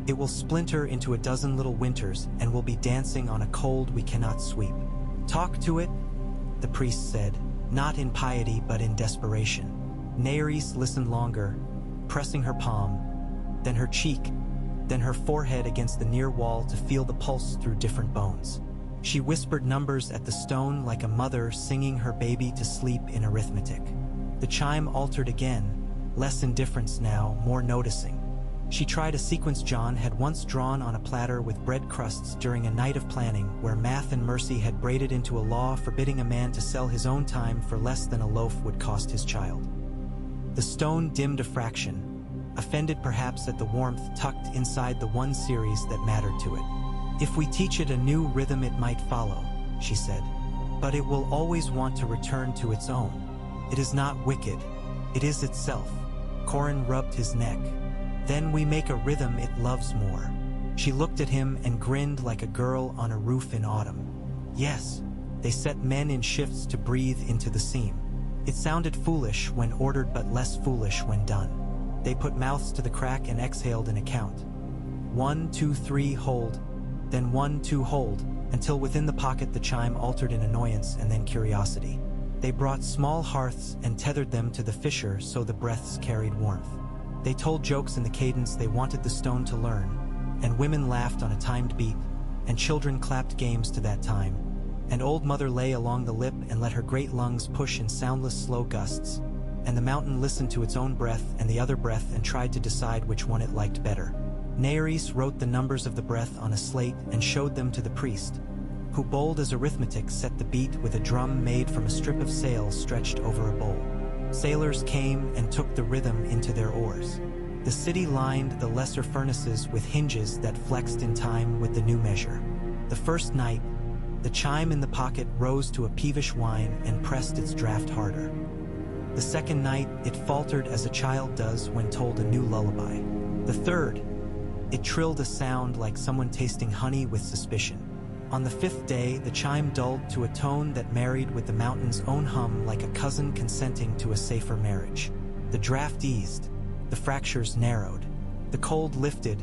it will splinter into a dozen little winters and will be dancing on a cold we cannot sweep. Talk to it, the priest said, not in piety but in desperation. Naeris listened longer, pressing her palm, then her cheek, then her forehead against the near wall to feel the pulse through different bones. She whispered numbers at the stone like a mother singing her baby to sleep in arithmetic. The chime altered again, less indifference now, more noticing. She tried a sequence John had once drawn on a platter with bread crusts during a night of planning where math and mercy had braided into a law forbidding a man to sell his own time for less than a loaf would cost his child. The stone dimmed a fraction, offended perhaps at the warmth tucked inside the one series that mattered to it. If we teach it a new rhythm it might follow, she said. But it will always want to return to its own. It is not wicked, it is itself. Corin rubbed his neck. Then we make a rhythm it loves more. She looked at him and grinned like a girl on a roof in autumn. Yes, they set men in shifts to breathe into the seam. It sounded foolish when ordered but less foolish when done. They put mouths to the crack and exhaled in a count. 1, 2, 3, hold, then 1, 2, hold, until within the pocket the chime altered in annoyance and then curiosity. They brought small hearths and tethered them to the fissure so the breaths carried warmth. They told jokes in the cadence they wanted the stone to learn, and women laughed on a timed beat, and children clapped games to that time, and old mother lay along the lip and let her great lungs push in soundless slow gusts, and the mountain listened to its own breath and the other breath and tried to decide which one it liked better. Naeris wrote the numbers of the breath on a slate and showed them to the priest, who bold as arithmetic set the beat with a drum made from a strip of sail stretched over a bowl. Sailors came and took the rhythm into their oars. The city lined the lesser furnaces with hinges that flexed in time with the new measure. The first night, the chime in the pocket rose to a peevish whine and pressed its draft harder. The second night, it faltered as a child does when told a new lullaby. The third, it trilled a sound like someone tasting honey with suspicion. On the fifth day, the chime dulled to a tone that married with the mountain's own hum like a cousin consenting to a safer marriage. The draft eased, the fractures narrowed, the cold lifted,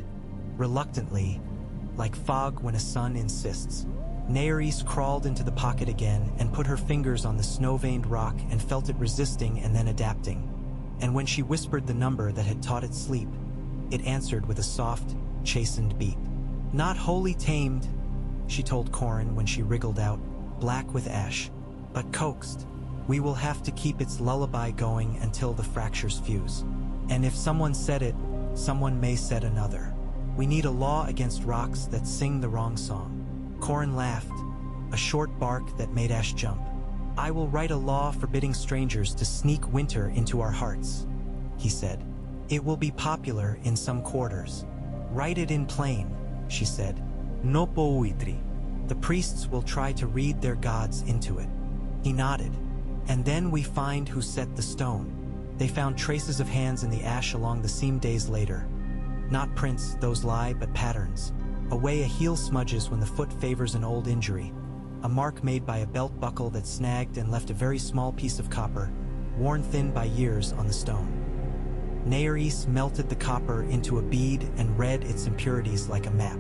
reluctantly, like fog when a sun insists. Naeris crawled into the pocket again and put her fingers on the snow-veined rock and felt it resisting and then adapting. And when she whispered the number that had taught it sleep, it answered with a soft, chastened beat. Not wholly tamed, she told Corin when she wriggled out, black with ash, but coaxed. We will have to keep its lullaby going until the fractures fuse. And if someone said it, someone may set another. We need a law against rocks that sing the wrong song. Corin laughed, a short bark that made Ash jump. I will write a law forbidding strangers to sneak winter into our hearts, he said. It will be popular in some quarters. Write it in plain, she said. No poetry. The priests will try to read their gods into it. He nodded. And then we find who set the stone. They found traces of hands in the ash along the seam days later. Not prints, those lie, but patterns. A way a heel smudges when the foot favors an old injury. A mark made by a belt buckle that snagged and left a very small piece of copper, worn thin by years, on the stone. Naeris melted the copper into a bead and read its impurities like a map.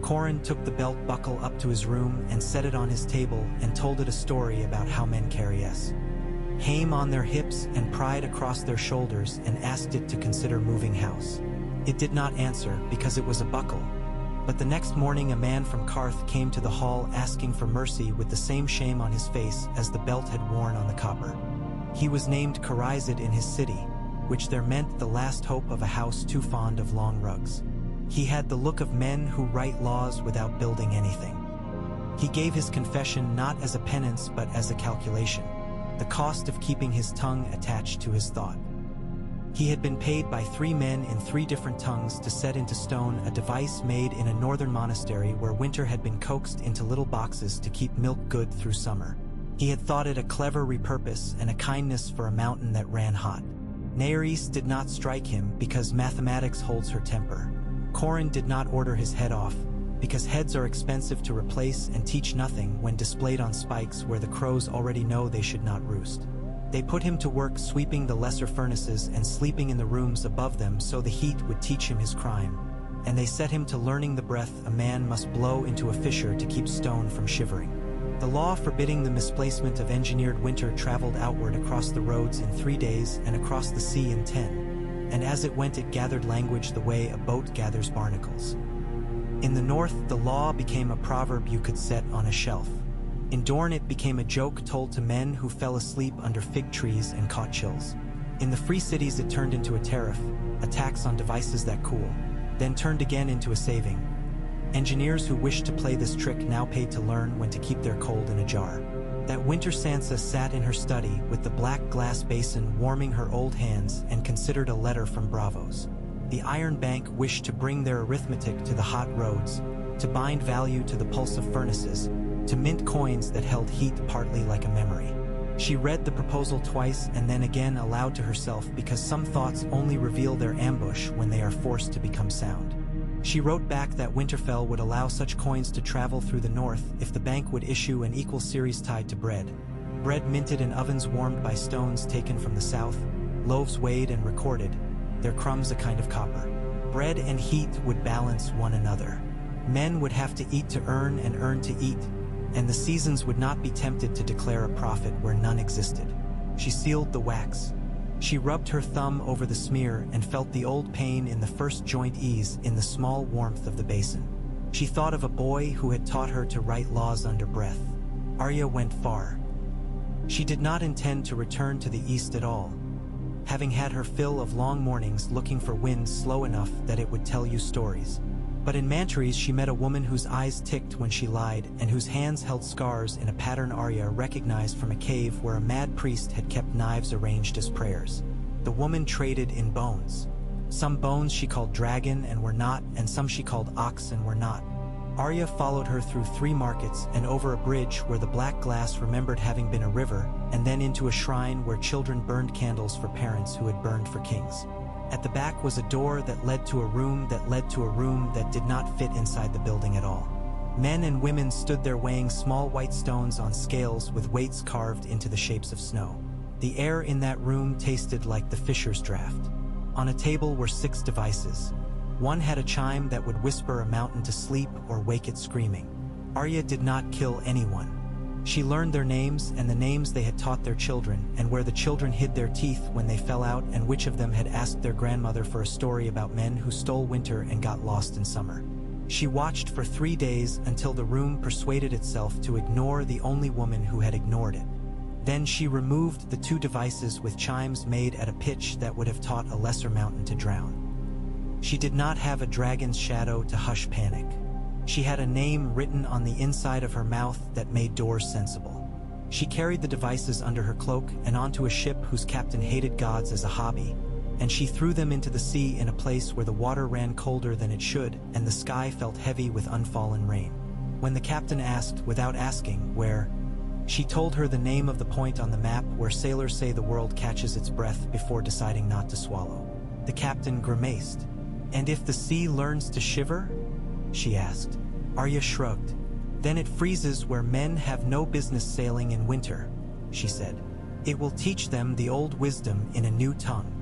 Corin took the belt buckle up to his room and set it on his table and told it a story about how men carry hame on their hips and pride across their shoulders and asked it to consider moving house. It did not answer because it was a buckle, But the next morning a man from Karth came to the hall asking for mercy with the same shame on his face as the belt had worn on the copper. He was named Karizid in his city, which there meant the last hope of a house too fond of long rugs. He had the look of men who write laws without building anything. He gave his confession not as a penance but as a calculation, the cost of keeping his tongue attached to his thought. He had been paid by 3 men in 3 different tongues to set into stone a device made in a northern monastery where winter had been coaxed into little boxes to keep milk good through summer. He had thought it a clever repurpose and a kindness for a mountain that ran hot. Nereis did not strike him because mathematics holds her temper. Corin did not order his head off, because heads are expensive to replace and teach nothing when displayed on spikes where the crows already know they should not roost. They put him to work sweeping the lesser furnaces and sleeping in the rooms above them so the heat would teach him his crime, and they set him to learning the breath a man must blow into a fissure to keep stone from shivering. The law forbidding the misplacement of engineered winter traveled outward across the roads in 3 days and across the sea in 10, and as it went it gathered language the way a boat gathers barnacles. In the north, the law became a proverb you could set on a shelf. In Dorne it became a joke told to men who fell asleep under fig trees and caught chills. In the free cities it turned into a tariff, a tax on devices that cool, then turned again into a saving. Engineers who wished to play this trick now paid to learn when to keep their cold in a jar. That winter Sansa sat in her study with the black glass basin warming her old hands and considered a letter from Bravos. The Iron Bank wished to bring their arithmetic to the hot roads, to bind value to the pulse of furnaces, to mint coins that held heat partly like a memory. She read the proposal twice and then again aloud to herself because some thoughts only reveal their ambush when they are forced to become sound. She wrote back that Winterfell would allow such coins to travel through the north if the bank would issue an equal series tied to bread. Bread minted in ovens warmed by stones taken from the south, loaves weighed and recorded, their crumbs a kind of copper. Bread and heat would balance one another. Men would have to eat to earn and earn to eat, and the seasons would not be tempted to declare a profit where none existed. She sealed the wax. She rubbed her thumb over the smear and felt the old pain in the first joint ease in the small warmth of the basin. She thought of a boy who had taught her to write laws under breath. Arya went far. She did not intend to return to the east at all, having had her fill of long mornings looking for wind slow enough that it would tell you stories. But in Mantries she met a woman whose eyes ticked when she lied and whose hands held scars in a pattern Arya recognized from a cave where a mad priest had kept knives arranged as prayers. The woman traded in bones. Some bones she called dragon and were not, and some she called ox and were not. Arya followed her through 3 markets and over a bridge where the black glass remembered having been a river, and then into a shrine where children burned candles for parents who had burned for kings. At the back was a door that led to a room that led to a room that did not fit inside the building at all. Men and women stood there weighing small white stones on scales with weights carved into the shapes of snow. The air in that room tasted like the fisher's draught. On a table were 6 devices. One had a chime that would whisper a mountain to sleep or wake it screaming. Arya did not kill anyone. She learned their names and the names they had taught their children, and where the children hid their teeth when they fell out, and which of them had asked their grandmother for a story about men who stole winter and got lost in summer. She watched for 3 days until the room persuaded itself to ignore the only woman who had ignored it. Then she removed the 2 devices with chimes made at a pitch that would have taught a lesser mountain to drown. She did not have a dragon's shadow to hush panic. She had a name written on the inside of her mouth that made doors sensible. She carried the devices under her cloak and onto a ship whose captain hated gods as a hobby, and she threw them into the sea in a place where the water ran colder than it should and the sky felt heavy with unfallen rain. When the captain asked, without asking, where, she told her the name of the point on the map where sailors say the world catches its breath before deciding not to swallow. The captain grimaced. "And if the sea learns to shiver?" she asked. Arya shrugged. "Then it freezes where men have no business sailing in winter," she said. "It will teach them the old wisdom in a new tongue."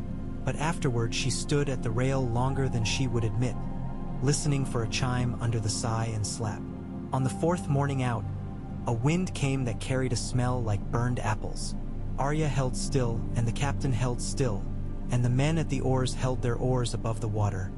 But afterward she stood at the rail longer than she would admit, listening for a chime under the sigh and slap. On the 4th morning out, a wind came that carried a smell like burned apples. Arya held still, and the captain held still, and the men at the oars held their oars above the water,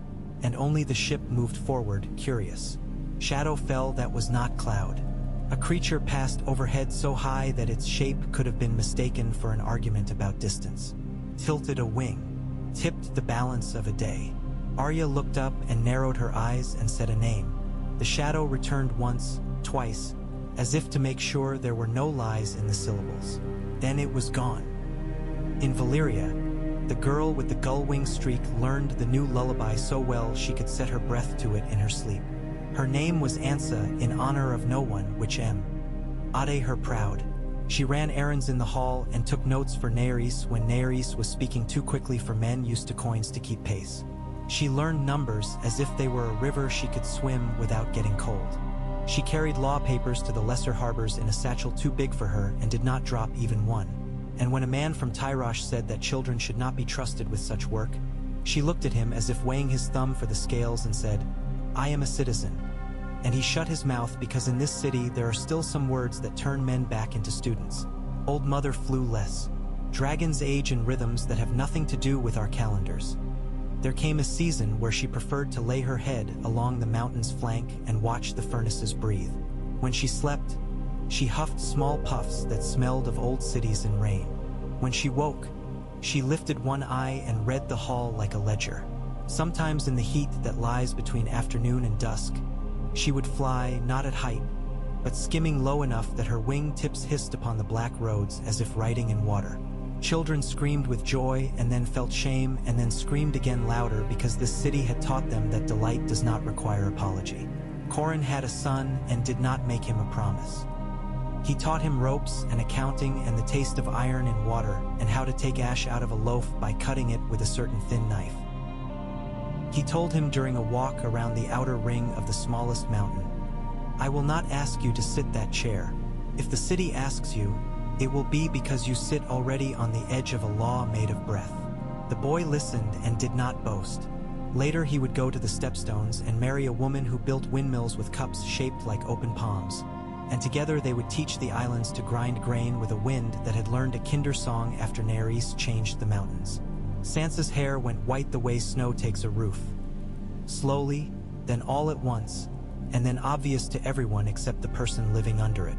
and only the ship moved forward, curious. Shadow fell that was not cloud. A creature passed overhead so high that its shape could have been mistaken for an argument about distance. Tilted a wing, tipped the balance of a day. Arya looked up and narrowed her eyes and said a name. The shadow returned once, twice, as if to make sure there were no lies in the syllables. Then it was gone. In Valyria, the girl with the gull-wing streak learned the new lullaby so well she could set her breath to it in her sleep. Her name was Ansa, in honor of no one, which Ade her proud. She ran errands in the hall and took notes for Nerys when Nerys was speaking too quickly for men used to coins to keep pace. She learned numbers as if they were a river she could swim without getting cold. She carried law papers to the lesser harbors in a satchel too big for her and did not drop even one. And when a man from Tyrosh said that children should not be trusted with such work, she looked at him as if weighing his thumb for the scales and said, "I am a citizen." And he shut his mouth because in this city there are still some words that turn men back into students. Old Mother flew less. Dragons age in rhythms that have nothing to do with our calendars. There came a season where she preferred to lay her head along the mountain's flank and watch the furnaces breathe. When she slept, she huffed small puffs that smelled of old cities and rain. When she woke, she lifted one eye and read the hall like a ledger. Sometimes in the heat that lies between afternoon and dusk, she would fly not at height, but skimming low enough that her wing tips hissed upon the black roads as if riding in water. Children screamed with joy and then felt shame and then screamed again louder because this city had taught them that delight does not require apology. Corin had a son and did not make him a promise. He taught him ropes and accounting and the taste of iron in water and how to take ash out of a loaf by cutting it with a certain thin knife. He told him during a walk around the outer ring of the smallest mountain, "I will not ask you to sit that chair. If the city asks you, it will be because you sit already on the edge of a law made of breath." The boy listened and did not boast. Later he would go to the stepstones and marry a woman who built windmills with cups shaped like open palms. And together they would teach the islands to grind grain with a wind that had learned a kinder song after Nerys changed the mountains. Sansa's hair went white the way snow takes a roof. Slowly, then all at once, and then obvious to everyone except the person living under it.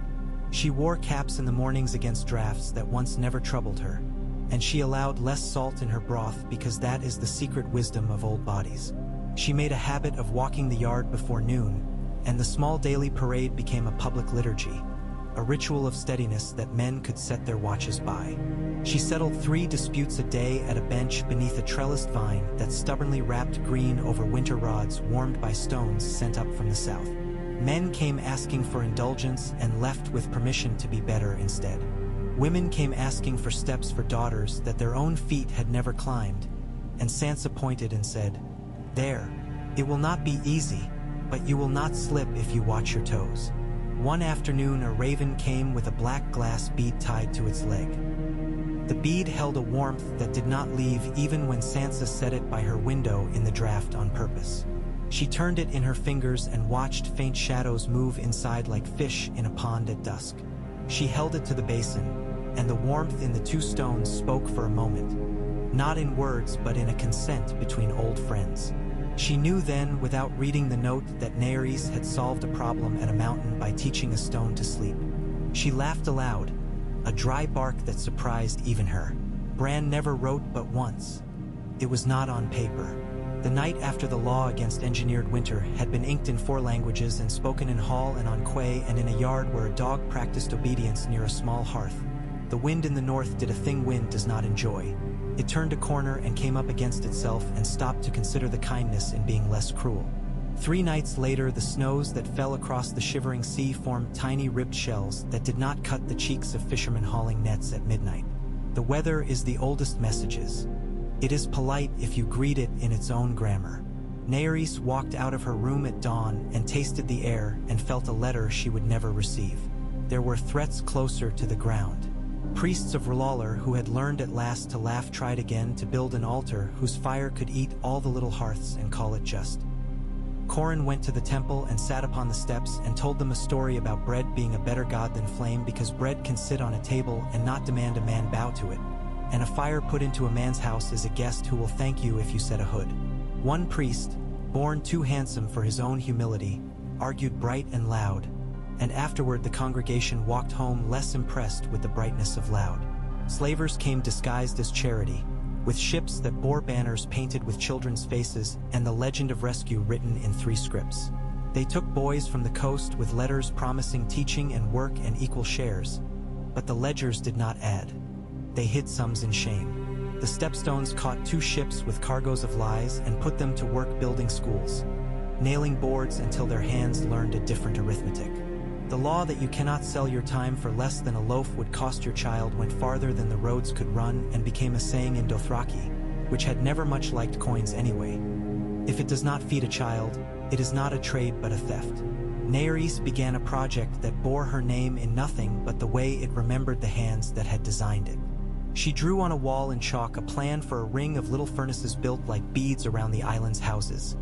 She wore caps in the mornings against drafts that once never troubled her, and she allowed less salt in her broth because that is the secret wisdom of old bodies. She made a habit of walking the yard before noon, and the small daily parade became a public liturgy, a ritual of steadiness that men could set their watches by. She settled 3 disputes a day at a bench beneath a trellised vine that stubbornly wrapped green over winter rods warmed by stones sent up from the south. Men came asking for indulgence and left with permission to be better instead. Women came asking for steps for daughters that their own feet had never climbed, and Sansa pointed and said, "There, it will not be easy, but you will not slip if you watch your toes." One afternoon a raven came with a black glass bead tied to its leg. The bead held a warmth that did not leave even when Sansa set it by her window in the draft on purpose. She turned it in her fingers and watched faint shadows move inside like fish in a pond at dusk. She held it to the basin, and the warmth in the 2 stones spoke for a moment, not in words but in a consent between old friends. She knew then, without reading the note, that Nerys had solved a problem at a mountain by teaching a stone to sleep. She laughed aloud, a dry bark that surprised even her. Bran never wrote but once. It was not on paper. The night after the law against engineered winter had been inked in 4 languages and spoken in hall and on quay and in a yard where a dog practiced obedience near a small hearth. The wind in the north did a thing wind does not enjoy. It turned a corner and came up against itself and stopped to consider the kindness in being less cruel. 3 nights later, the snows that fell across the shivering sea formed tiny ribbed shells that did not cut the cheeks of fishermen hauling nets at midnight. The weather is the oldest messages. It is polite if you greet it in its own grammar. Nerys walked out of her room at dawn and tasted the air and felt a letter she would never receive. There were threats closer to the ground. Priests of R'hllor who had learned at last to laugh tried again to build an altar whose fire could eat all the little hearths and call it just. Corin went to the temple and sat upon the steps and told them a story about bread being a better god than flame because bread can sit on a table and not demand a man bow to it, and a fire put into a man's house is a guest who will thank you if you set a hood. One priest, born too handsome for his own humility, argued bright and loud, and afterward the congregation walked home less impressed with the brightness of Loud. Slavers came disguised as charity, with ships that bore banners painted with children's faces and the legend of rescue written in 3 scripts. They took boys from the coast with letters promising teaching and work and equal shares, but the ledgers did not add. They hid sums in shame. The Stepstones caught 2 ships with cargoes of lies and put them to work building schools, nailing boards until their hands learned a different arithmetic. The law that you cannot sell your time for less than a loaf would cost your child went farther than the roads could run and became a saying in Dothraki, which had never much liked coins anyway. If it does not feed a child, it is not a trade but a theft. Naerys began a project that bore her name in nothing but the way it remembered the hands that had designed it. She drew on a wall in chalk a plan for a ring of little furnaces built like beads around the island's houses,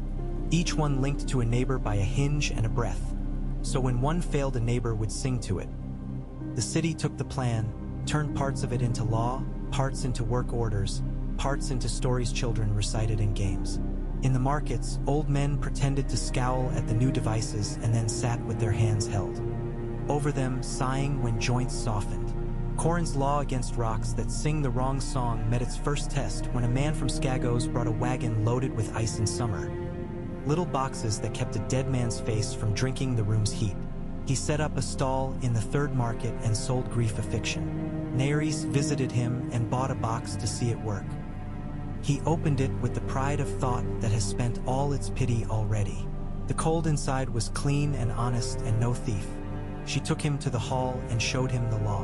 each one linked to a neighbor by a hinge and a breath, so when one failed a neighbor would sing to it. The city took the plan, turned parts of it into law, parts into work orders, parts into stories children recited in games. In the markets, old men pretended to scowl at the new devices and then sat with their hands held over them, sighing when joints softened. Corin's law against rocks that sing the wrong song met its first test when a man from Skagos brought a wagon loaded with ice in summer, little boxes that kept a dead man's face from drinking the room's heat. He set up a stall in the 3rd market and sold grief a fiction. Naerys visited him and bought a box to see it work. He opened it with the pride of thought that has spent all its pity already. The cold inside was clean and honest and no thief. She took him to the hall and showed him the law.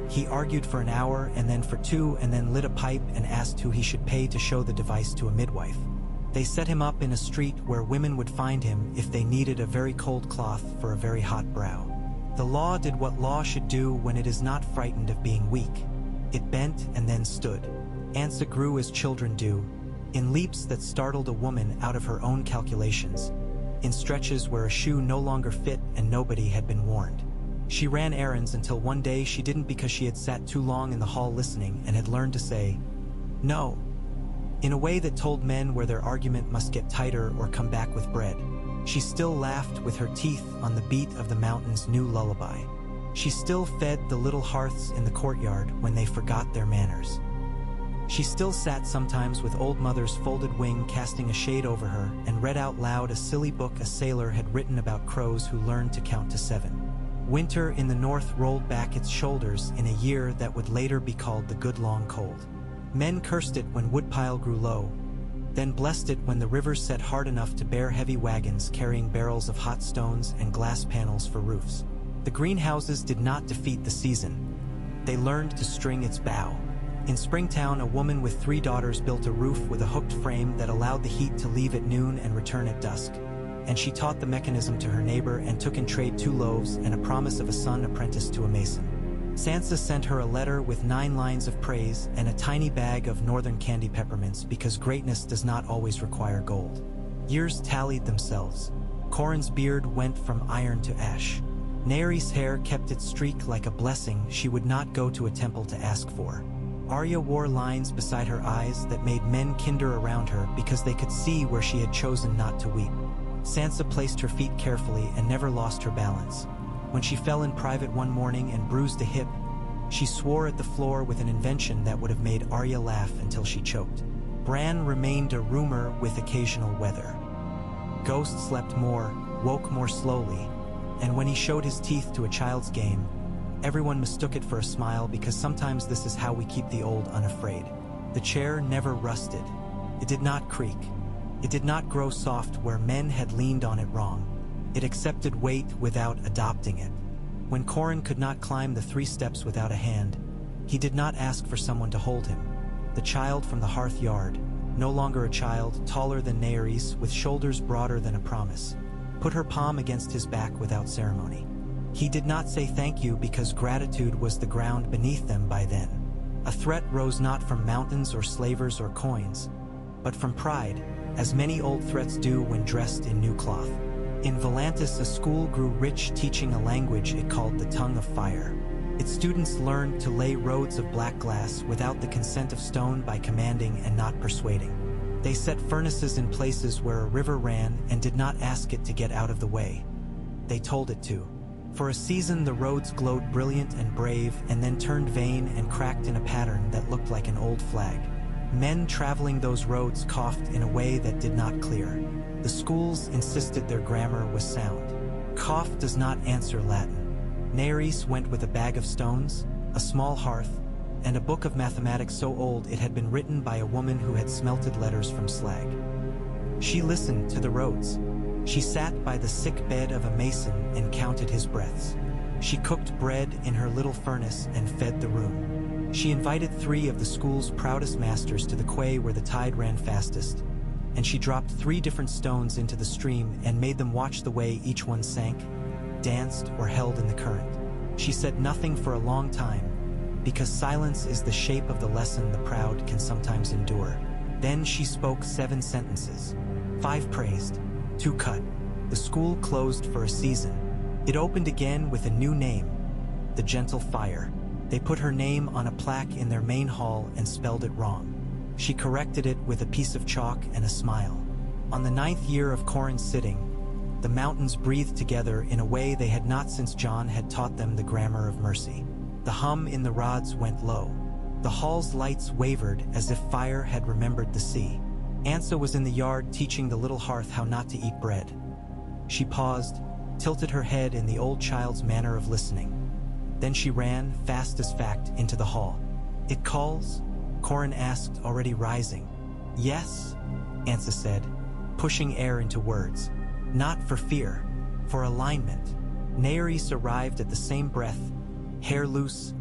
He argued for an hour and then for 2 and then lit a pipe and asked who he should pay to show the device to a midwife. They set him up in a street where women would find him if they needed a very cold cloth for a very hot brow. The law did what law should do when it is not frightened of being weak. It bent and then stood. Ansa grew as children do, in leaps that startled a woman out of her own calculations, in stretches where a shoe no longer fit and nobody had been warned. She ran errands until one day she didn't because she had sat too long in the hall listening and had learned to say, "No," in a way that told men where their argument must get tighter or come back with bread. She still laughed with her teeth on the beat of the mountain's new lullaby. She still fed the little hearths in the courtyard when they forgot their manners. She still sat sometimes with old mother's folded wing casting a shade over her and read out loud a silly book a sailor had written about crows who learned to count to 7. Winter in the north rolled back its shoulders in a year that would later be called the Good Long Cold. Men cursed it when woodpile grew low, then blessed it when the rivers set hard enough to bear heavy wagons carrying barrels of hot stones and glass panels for roofs. The greenhouses did not defeat the season. They learned to string its bow. In Springtown, a woman with 3 daughters built a roof with a hooked frame that allowed the heat to leave at noon and return at dusk. And she taught the mechanism to her neighbor and took in trade 2 loaves and a promise of a son apprenticed to a mason. Sansa sent her a letter with 9 lines of praise and a tiny bag of northern candy peppermints because greatness does not always require gold. Years tallied themselves. Corin's beard went from iron to ash. Naerys' hair kept its streak like a blessing she would not go to a temple to ask for. Arya wore lines beside her eyes that made men kinder around her because they could see where she had chosen not to weep. Sansa placed her feet carefully and never lost her balance. When she fell in private one morning and bruised a hip, she swore at the floor with an invention that would have made Arya laugh until she choked. Bran remained a rumor with occasional weather. Ghost slept more, woke more slowly, and when he showed his teeth to a child's game, everyone mistook it for a smile because sometimes this is how we keep the old unafraid. The chair never rusted. It did not creak. It did not grow soft where men had leaned on it wrong. It accepted weight without adopting it. When Corin could not climb the 3 steps without a hand, he did not ask for someone to hold him. The child from the hearth yard, no longer a child, taller than Naerys, with shoulders broader than a promise, put her palm against his back without ceremony. He did not say thank you because gratitude was the ground beneath them by then. A threat rose not from mountains or slavers or coins, but from pride, as many old threats do when dressed in new cloth. In Volantis, a school grew rich teaching a language it called the tongue of fire. Its students learned to lay roads of black glass without the consent of stone by commanding and not persuading. They set furnaces in places where a river ran and did not ask it to get out of the way. They told it to. For a season, the roads glowed brilliant and brave, and then turned vain and cracked in a pattern that looked like an old flag. Men traveling those roads coughed in a way that did not clear. The schools insisted their grammar was sound. Cough does not answer Latin. Nerys went with a bag of stones, a small hearth, and a book of mathematics so old it had been written by a woman who had smelted letters from slag. She listened to the roads. She sat by the sick bed of a mason and counted his breaths. She cooked bread in her little furnace and fed the room. She invited 3 of the school's proudest masters to the quay where the tide ran fastest, and she dropped 3 different stones into the stream and made them watch the way each one sank, danced, or held in the current. She said nothing for a long time, because silence is the shape of the lesson the proud can sometimes endure. Then she spoke 7 sentences. 5 praised, 2 cut. The school closed for a season. It opened again with a new name, the Gentle Fire. They put her name on a plaque in their main hall and spelled it wrong. She corrected it with a piece of chalk and a smile. On the 9th year of Corin's sitting, the mountains breathed together in a way they had not since John had taught them the grammar of mercy. The hum in the rods went low. The hall's lights wavered as if fire had remembered the sea. Ansa was in the yard teaching the little hearth how not to eat bread. She paused, tilted her head in the old child's manner of listening. Then she ran, fast as fact, into the hall. "It calls?" Corin asked, already rising. "Yes," Ansa said, pushing air into words. "Not for fear, for alignment." Nerys arrived at the same breath, hair loose,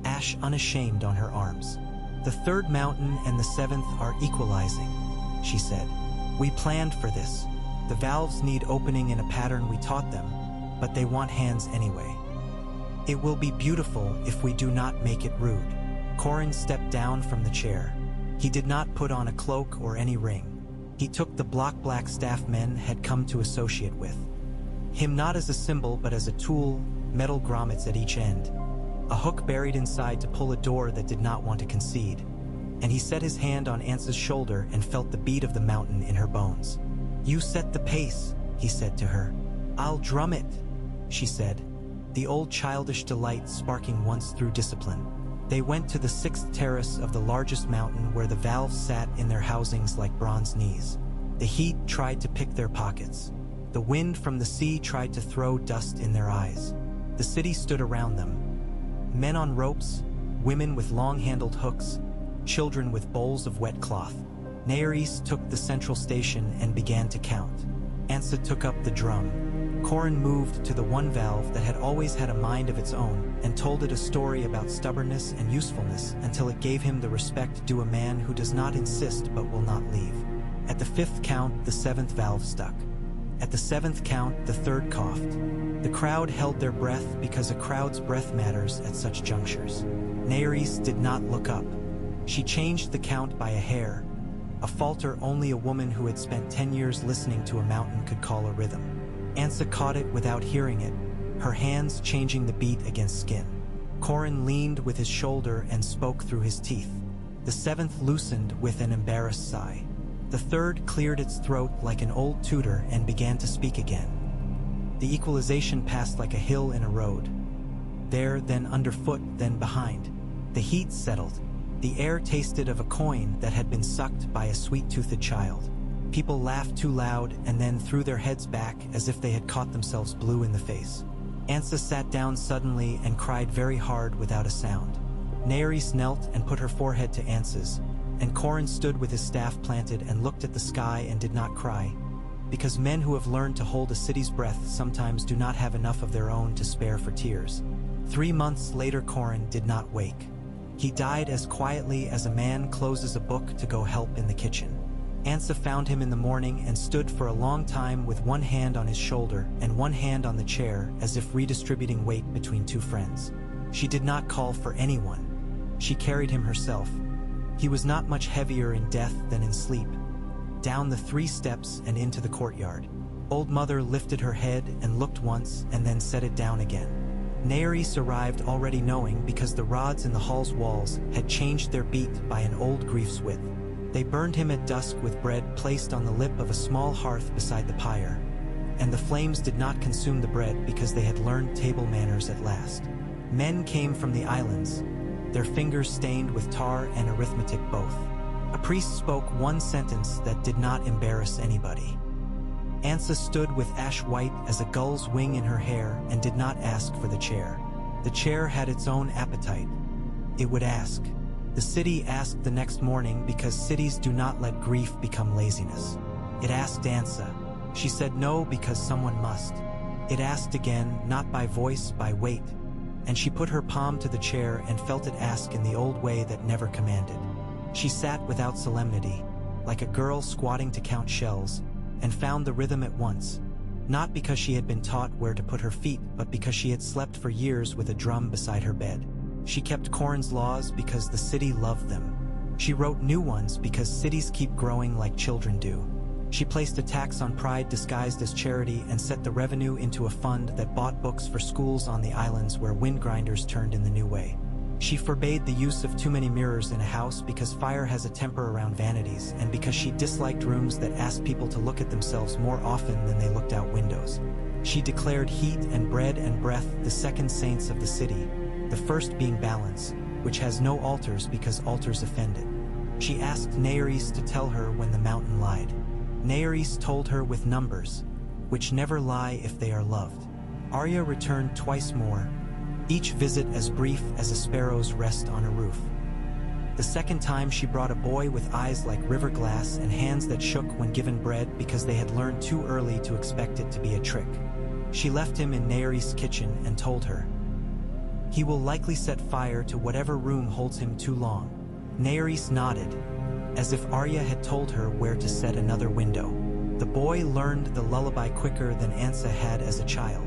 ash unashamed on her arms. "The 3rd mountain and the 7th are equalizing," she said. "We planned for this. The valves need opening in a pattern we taught them, but they want hands anyway. It will be beautiful if we do not make it rude." Corin stepped down from the chair. He did not put on a cloak or any ring. He took the black staff men had come to associate with him, not as a symbol but as a tool, metal grommets at each end, a hook buried inside to pull a door that did not want to concede. And he set his hand on Ansa's shoulder and felt the beat of the mountain in her bones. "You set the pace," he said to her. "I'll drum it," she said, the old childish delight sparking once through discipline. They went to the 6th terrace of the largest mountain where the valves sat in their housings like bronze knees. The heat tried to pick their pockets. The wind from the sea tried to throw dust in their eyes. The city stood around them. Men on ropes, women with long-handled hooks, children with bowls of wet cloth. Nerys took the central station and began to count. Ansa took up the drum. Corin moved to the one valve that had always had a mind of its own and told it a story about stubbornness and usefulness until it gave him the respect due a man who does not insist but will not leave. At the 5th count, the 7th valve stuck. At the 7th count, the 3rd coughed. The crowd held their breath because a crowd's breath matters at such junctures. Nerys did not look up. She changed the count by a hair, a falter only a woman who had spent 10 years listening to a mountain could call a rhythm. Ansa caught it without hearing it, her hands changing the beat against skin. Corin leaned with his shoulder and spoke through his teeth. The 7th loosened with an embarrassed sigh. The 3rd cleared its throat like an old tutor and began to speak again. The equalization passed like a hill in a road. There, then underfoot, then behind. The heat settled. The air tasted of a coin that had been sucked by a sweet-toothed child. People laughed too loud and then threw their heads back as if they had caught themselves blue in the face. Ansa sat down suddenly and cried very hard without a sound. Nerys knelt and put her forehead to Ansa's, and Corin stood with his staff planted and looked at the sky and did not cry, because men who have learned to hold a city's breath sometimes do not have enough of their own to spare for tears. 3 months later, Corin did not wake. He died as quietly as a man closes a book to go help in the kitchen. Ansa found him in the morning and stood for a long time with one hand on his shoulder and one hand on the chair as if redistributing weight between 2 friends. She did not call for anyone. She carried him herself. He was not much heavier in death than in sleep. Down the 3 steps and into the courtyard. Old Mother lifted her head and looked once and then set it down again. Nerys arrived already knowing because the rods in the hall's walls had changed their beat by an old grief's width. They burned him at dusk with bread placed on the lip of a small hearth beside the pyre, and the flames did not consume the bread because they had learned table manners at last. Men came from the islands, their fingers stained with tar and arithmetic both. A priest spoke one sentence that did not embarrass anybody. Ansa stood with ash white as a gull's wing in her hair and did not ask for the chair. The chair had its own appetite. It would ask. The city asked the next morning because cities do not let grief become laziness. It asked Ansa. She said no because someone must. It asked again, not by voice, by weight. And she put her palm to the chair and felt it ask in the old way that never commanded. She sat without solemnity, like a girl squatting to count shells, and found the rhythm at once, not because she had been taught where to put her feet, but because she had slept for years with a drum beside her bed. She kept Corrin's laws because the city loved them. She wrote new ones because cities keep growing like children do. She placed a tax on pride disguised as charity and set the revenue into a fund that bought books for schools on the islands where wind grinders turned in the new way. She forbade the use of too many mirrors in a house because fire has a temper around vanities, and because she disliked rooms that asked people to look at themselves more often than they looked out windows. She declared heat and bread and breath the second saints of the city, the first being balance, which has no altars because altars offend it. She asked Naeris to tell her when the mountain lied. Naeris told her with numbers, which never lie if they are loved. Arya returned twice more, each visit as brief as a sparrow's rest on a roof. The second time she brought a boy with eyes like river glass and hands that shook when given bread because they had learned too early to expect it to be a trick. She left him in Naeris' kitchen and told her, "He will likely set fire to whatever room holds him too long." Naeris nodded, as if Arya had told her where to set another window. The boy learned the lullaby quicker than Ansa had as a child.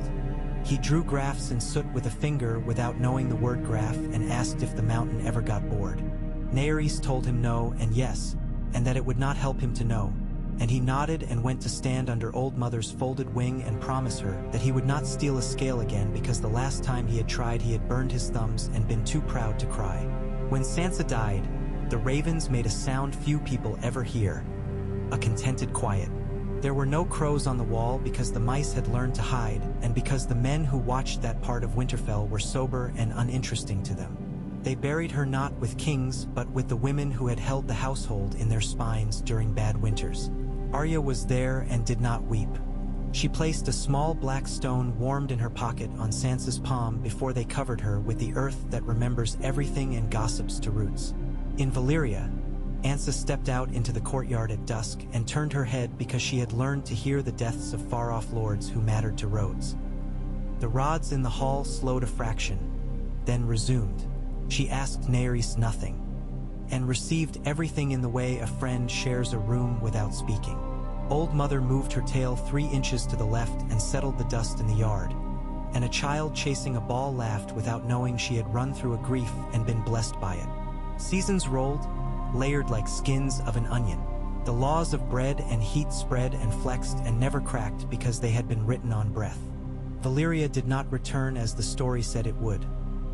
He drew graphs in soot with a finger without knowing the word graph and asked if the mountain ever got bored. Naeris told him no and yes, and that it would not help him to know, and he nodded and went to stand under Old Mother's folded wing and promise her that he would not steal a scale again because the last time he had tried he had burned his thumbs and been too proud to cry. When Sansa died, the ravens made a sound few people ever hear, a contented quiet. There were no crows on the wall because the mice had learned to hide, and because the men who watched that part of Winterfell were sober and uninteresting to them. They buried her not with kings, but with the women who had held the household in their spines during bad winters. Arya was there and did not weep. She placed a small black stone warmed in her pocket on Sansa's palm before they covered her with the earth that remembers everything and gossips to roots. In Valyria, Ansa stepped out into the courtyard at dusk and turned her head because she had learned to hear the deaths of far-off lords who mattered to Rhodes. The rods in the hall slowed a fraction, then resumed. She asked Naeris nothing, and received everything in the way a friend shares a room without speaking. Old Mother moved her tail 3 inches to the left and settled the dust in the yard, and a child chasing a ball laughed without knowing she had run through a grief and been blessed by it. Seasons rolled, layered like skins of an onion. The laws of bread and heat spread and flexed and never cracked because they had been written on breath. Valyria did not return as the story said it would.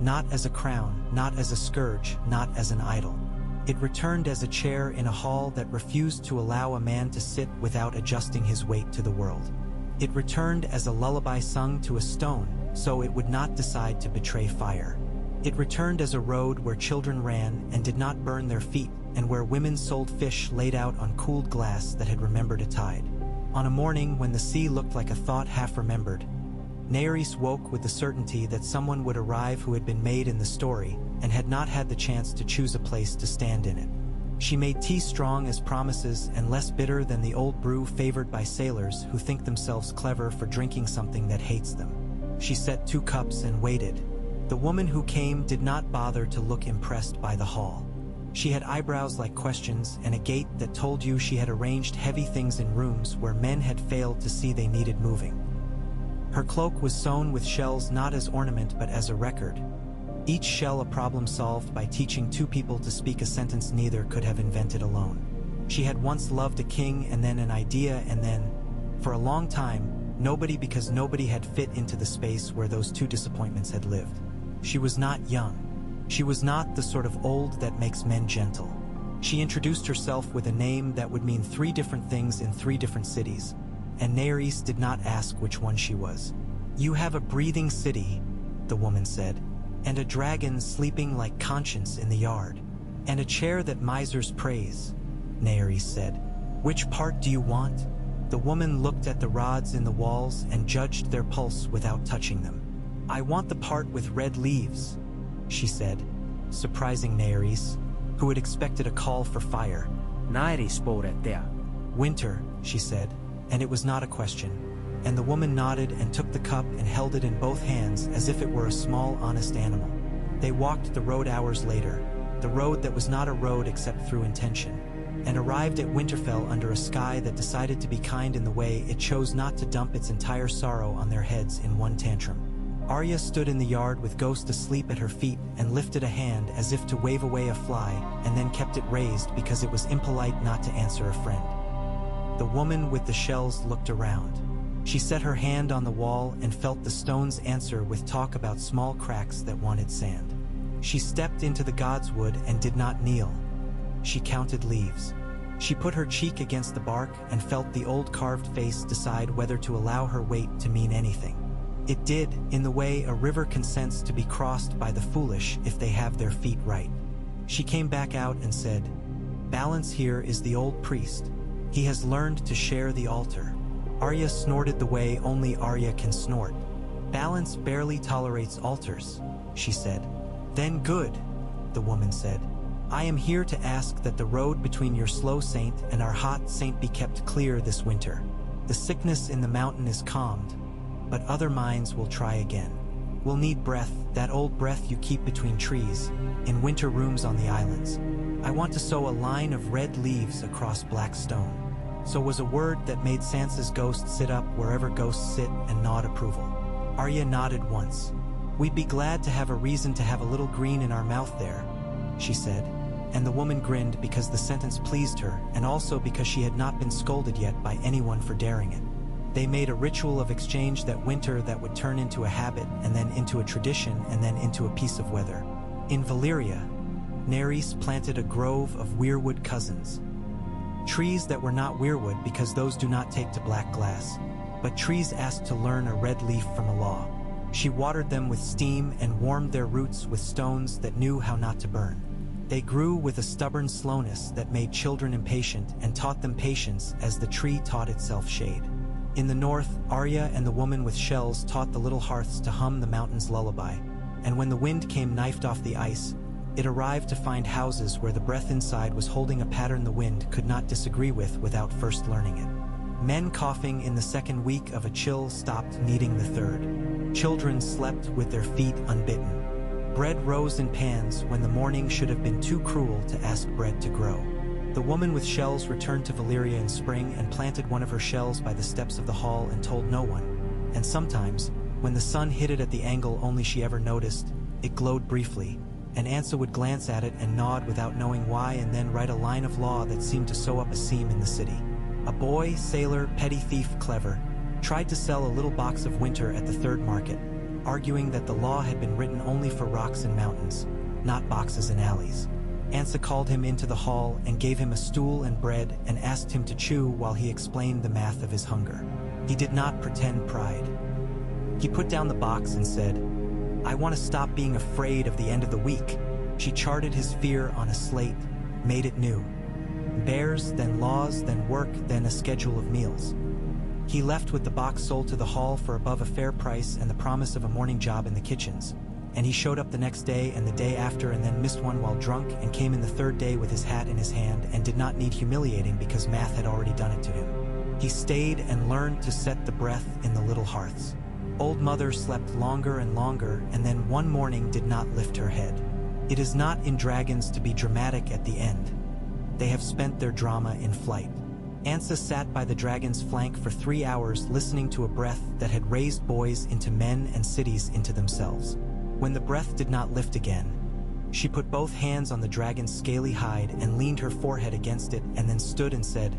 Not as a crown, not as a scourge, not as an idol. It returned as a chair in a hall that refused to allow a man to sit without adjusting his weight to the world. It returned as a lullaby sung to a stone, so it would not decide to betray fire. It returned as a road where children ran and did not burn their feet, and where women sold fish laid out on cooled glass that had remembered a tide. On a morning when the sea looked like a thought half remembered, Naeris woke with the certainty that someone would arrive who had been made in the story and had not had the chance to choose a place to stand in it. She made tea strong as promises and less bitter than the old brew favored by sailors who think themselves clever for drinking something that hates them. She set 2 cups and waited. The woman who came did not bother to look impressed by the hall. She had eyebrows like questions and a gait that told you she had arranged heavy things in rooms where men had failed to see they needed moving. Her cloak was sewn with shells not as ornament but as a record, each shell a problem solved by teaching 2 people to speak a sentence neither could have invented alone. She had once loved a king and then an idea and then, for a long time, nobody because nobody had fit into the space where those 2 disappointments had lived. She was not young. She was not the sort of old that makes men gentle. She introduced herself with a name that would mean 3 different things in 3 different cities, and Naeris did not ask which one she was. "You have a breathing city," the woman said, "and a dragon sleeping like conscience in the yard, and a chair that misers praise," Naeris said. "Which part do you want?" The woman looked at the rods in the walls and judged their pulse without touching them. "I want the part with red leaves," she said, surprising Naeris, who had expected a call for fire.
Naeris there.
"Winter," she said, and it was not a question. And the woman nodded and took the cup and held it in both hands as if it were a small, honest animal. They walked the road hours later, the road that was not a road except through intention, and arrived at Winterfell under a sky that decided to be kind in the way it chose not to dump its entire sorrow on their heads in one tantrum. Arya stood in the yard with Ghost asleep at her feet and lifted a hand as if to wave away a fly, and then kept it raised because it was impolite not to answer a friend. The woman with the shells looked around. She set her hand on the wall and felt the stones answer with talk about small cracks that wanted sand. She stepped into the godswood and did not kneel. She counted leaves. She put her cheek against the bark and felt the old carved face decide whether to allow her weight to mean anything. It did, in the way a river consents to be crossed by the foolish if they have their feet right. She came back out and said, "Balance here is the old priest. He has learned to share the altar." Arya snorted the way only Arya can snort. "Balance barely tolerates altars," she said. "Then good," the woman said. "I am here to ask that the road between your slow saint and our hot saint be kept clear this winter. The sickness in the mountain is calmed, but other minds will try again. We'll need breath, that old breath you keep between trees, in winter rooms on the islands. I want to sow a line of red leaves across black stone." So was a word that made Sansa's ghost sit up wherever ghosts sit and nod approval. Arya nodded once. "We'd be glad to have a reason to have a little green in our mouth there," she said, and the woman grinned because the sentence pleased her and also because she had not been scolded yet by anyone for daring it. They made a ritual of exchange that winter that would turn into a habit and then into a tradition and then into a piece of weather. In Valyria, Naeris planted a grove of weirwood cousins. Trees that were not weirwood because those do not take to black glass, but trees asked to learn a red leaf from a law. She watered them with steam and warmed their roots with stones that knew how not to burn. They grew with a stubborn slowness that made children impatient and taught them patience as the tree taught itself shade. In the north, Arya and the woman with shells taught the little hearths to hum the mountain's lullaby, and when the wind came knifed off the ice, it arrived to find houses where the breath inside was holding a pattern the wind could not disagree with without first learning it. Men coughing in the second week of a chill stopped needing the third. Children slept with their feet unbitten. Bread rose in pans when the morning should have been too cruel to ask bread to grow. The woman with shells returned to Valyria in spring and planted one of her shells by the steps of the hall and told no one. And sometimes, when the sun hit it at the angle only she ever noticed, it glowed briefly, and Ansa would glance at it and nod without knowing why and then write a line of law that seemed to sew up a seam in the city. A boy, sailor, petty thief, clever, tried to sell a little box of winter at the third market, arguing that the law had been written only for rocks and mountains, not boxes and alleys. Ansa called him into the hall and gave him a stool and bread and asked him to chew while he explained the math of his hunger. He did not pretend pride. He put down the box and said, "I want to stop being afraid of the end of the week." She charted his fear on a slate, made it new. Bears, then laws, then work, then a schedule of meals. He left with the box sold to the hall for above a fair price and the promise of a morning job in the kitchens. And he showed up the next day and the day after and then missed one while drunk and came in the third day with his hat in his hand and did not need humiliating because math had already done it to him. He stayed and learned to set the breath in the little hearths. Old Mother slept longer and longer and then one morning did not lift her head. It is not in dragons to be dramatic at the end. They have spent their drama in flight. Ansa sat by the dragon's flank for 3 hours listening to a breath that had raised boys into men and cities into themselves. When the breath did not lift again, she put both hands on the dragon's scaly hide and leaned her forehead against it and then stood and said,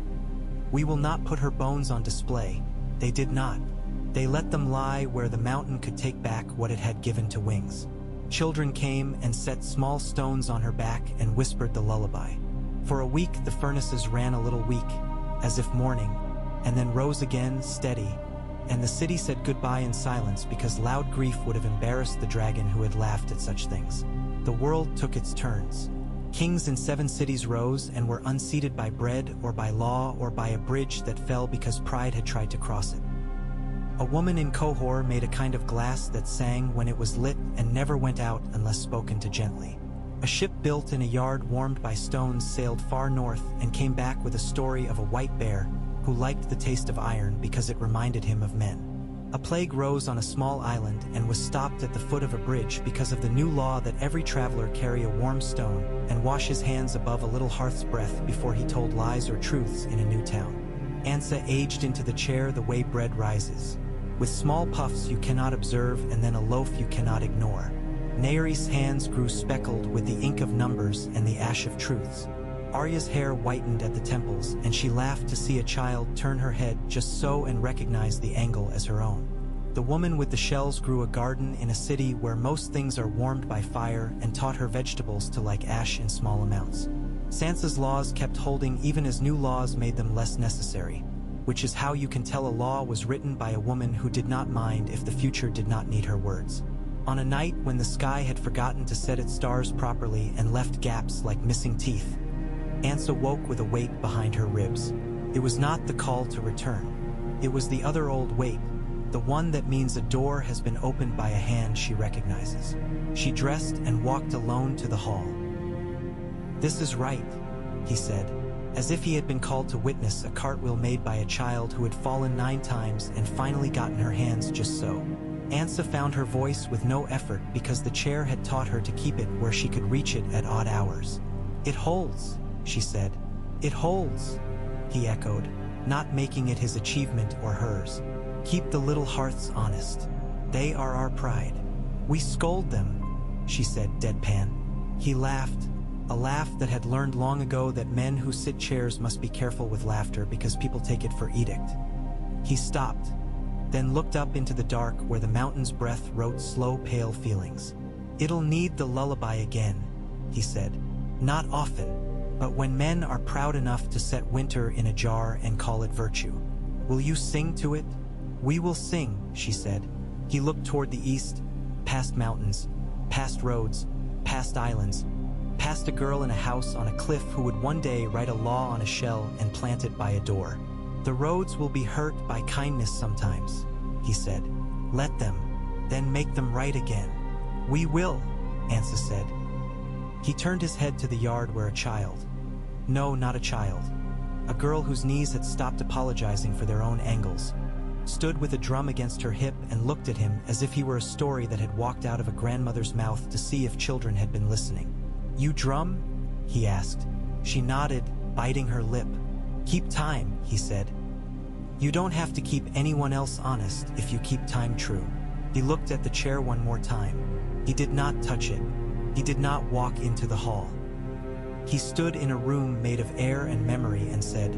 "We will not put her bones on display." They did not. They let them lie where the mountain could take back what it had given to wings. Children came and set small stones on her back and whispered the lullaby. For a week the furnaces ran a little weak, as if mourning, and then rose again, steady, and the city said goodbye in silence because loud grief would have embarrassed the dragon who had laughed at such things. The world took its turns. Kings in 7 cities rose and were unseated by bread or by law or by a bridge that fell because pride had tried to cross it. A woman in Kohor made a kind of glass that sang when it was lit and never went out unless spoken to gently. A ship built in a yard warmed by stones sailed far north and came back with a story of a white bear who liked the taste of iron because it reminded him of men. A plague rose on a small island and was stopped at the foot of a bridge because of the new law that every traveler carry a warm stone and wash his hands above a little hearth's breath before he told lies or truths in a new town. Ansa aged into the chair the way bread rises. With small puffs you cannot observe and then a loaf you cannot ignore. Nehari's hands grew speckled with the ink of numbers and the ash of truths. Arya's hair whitened at the temples, and she laughed to see a child turn her head just so and recognize the angle as her own. The woman with the shells grew a garden in a city where most things are warmed by fire and taught her vegetables to like ash in small amounts. Sansa's laws kept holding even as new laws made them less necessary, which is how you can tell a law was written by a woman who did not mind if the future did not need her words. On a night when the sky had forgotten to set its stars properly and left gaps like missing teeth, Ansa woke with a weight behind her ribs. It was not the call to return. It was the other old weight, the one that means a door has been opened by a hand she recognizes. She dressed and walked alone to the hall. "This is right," he said, as if he had been called to witness a cartwheel made by a child who had fallen 9 times and finally gotten her hands just so. Ansa found her voice with no effort because the chair had taught her to keep it where she could reach it at odd hours. "It holds," she said. "It holds," he echoed, not making it his achievement or hers. "Keep the little hearths honest. They are our pride. We scold them," she said deadpan. He laughed, a laugh that had learned long ago that men who sit chairs must be careful with laughter because people take it for edict. He stopped, then looked up into the dark where the mountain's breath wrote slow, pale feelings. "It'll need the lullaby again," he said. "Not often, but when men are proud enough to set winter in a jar and call it virtue. Will you sing to it?" "We will sing," she said. He looked toward the east, past mountains, past roads, past islands, past a girl in a house on a cliff who would one day write a law on a shell and plant it by a door. "The roads will be hurt by kindness sometimes," he said. "Let them, then make them right again." "We will," Ansa said. He turned his head to the yard where a child, no, not a child, a girl whose knees had stopped apologizing for their own angles, stood with a drum against her hip and looked at him as if he were a story that had walked out of a grandmother's mouth to see if children had been listening. "You drum?" he asked. She nodded, biting her lip. "Keep time," he said. "You don't have to keep anyone else honest if you keep time true." He looked at the chair one more time. He did not touch it. He did not walk into the hall. He stood in a room made of air and memory and said,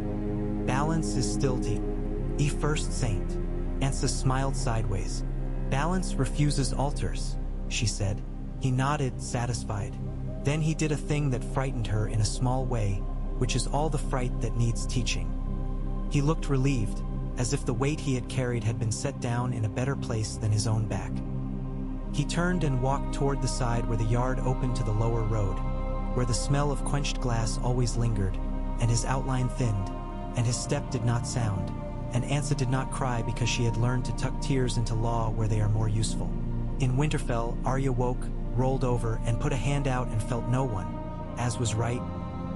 "Balance is stilty. E first saint." Ansa smiled sideways. "Balance refuses altars," she said. He nodded, satisfied. Then he did a thing that frightened her in a small way, which is all the fright that needs teaching. He looked relieved, as if the weight he had carried had been set down in a better place than his own back. He turned and walked toward the side where the yard opened to the lower road, where the smell of quenched glass always lingered, and his outline thinned, and his step did not sound, and Ansa did not cry because she had learned to tuck tears into law where they are more useful. In Winterfell, Arya woke, rolled over, and put a hand out and felt no one, as was right,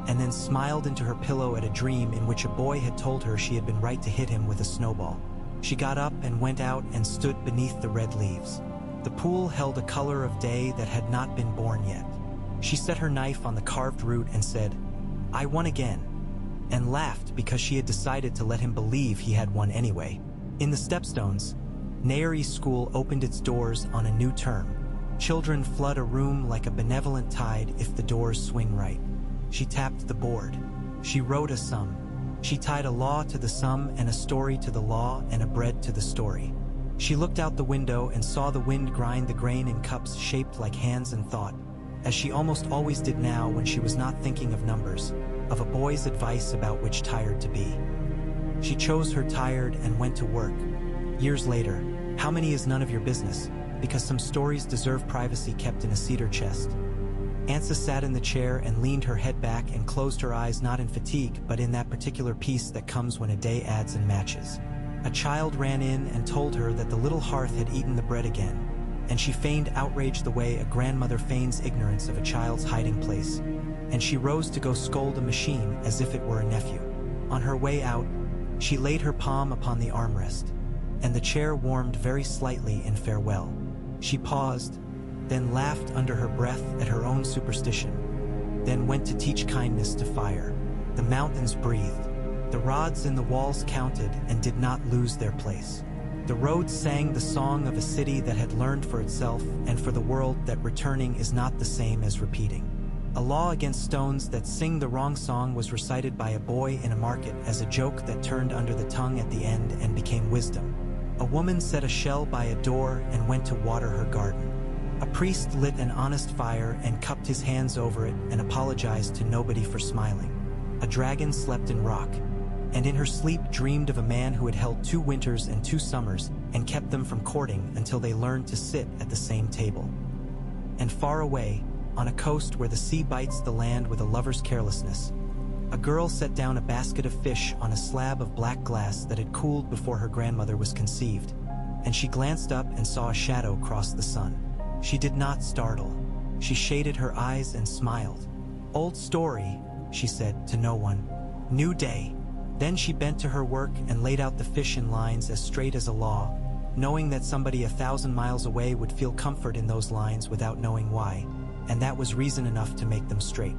and then smiled into her pillow at a dream in which a boy had told her she had been right to hit him with a snowball. She got up and went out and stood beneath the red leaves. The pool held a color of day that had not been born yet. She set her knife on the carved root and said, "I won again," and laughed because she had decided to let him believe he had won anyway. In the Stepstones, Nehari's school opened its doors on a new term. Children flood a room like a benevolent tide if the doors swing right. She tapped the board. She wrote a sum. She tied a law to the sum and a story to the law and a bread to the story. She looked out the window and saw the wind grind the grain in cups shaped like hands and thought, as she almost always did now when she was not thinking of numbers, of a boy's advice about which tired to be. She chose her tired and went to work. Years later, how many is none of your business, because some stories deserve privacy kept in a cedar chest. Ansa sat in the chair and leaned her head back and closed her eyes, not in fatigue but in that particular peace that comes when a day adds and matches. A child ran in and told her that the little hearth had eaten the bread again, and she feigned outrage the way a grandmother feigns ignorance of a child's hiding place, and she rose to go scold a machine as if it were a nephew. On her way out, she laid her palm upon the armrest, and the chair warmed very slightly in farewell. She paused, then laughed under her breath at her own superstition, then went to teach kindness to fire. The mountains breathed, the rods in the walls counted and did not lose their place. The roads sang the song of a city that had learned for itself and for the world that returning is not the same as repeating. A law against stones that sing the wrong song was recited by a boy in a market as a joke that turned under the tongue at the end and became wisdom. A woman set a shell by a door and went to water her garden. A priest lit an honest fire and cupped his hands over it and apologized to nobody for smiling. A dragon slept in rock, and in her sleep dreamed of a man who had held 2 winters and 2 summers and kept them from courting until they learned to sit at the same table. And far away, on a coast where the sea bites the land with a lover's carelessness, a girl set down a basket of fish on a slab of black glass that had cooled before her grandmother was conceived, and she glanced up and saw a shadow cross the sun. She did not startle. She shaded her eyes and smiled. "Old story," she said to no one. "New day." Then she bent to her work and laid out the fish in lines as straight as a law, knowing that somebody 1,000 miles away would feel comfort in those lines without knowing why, and that was reason enough to make them straight.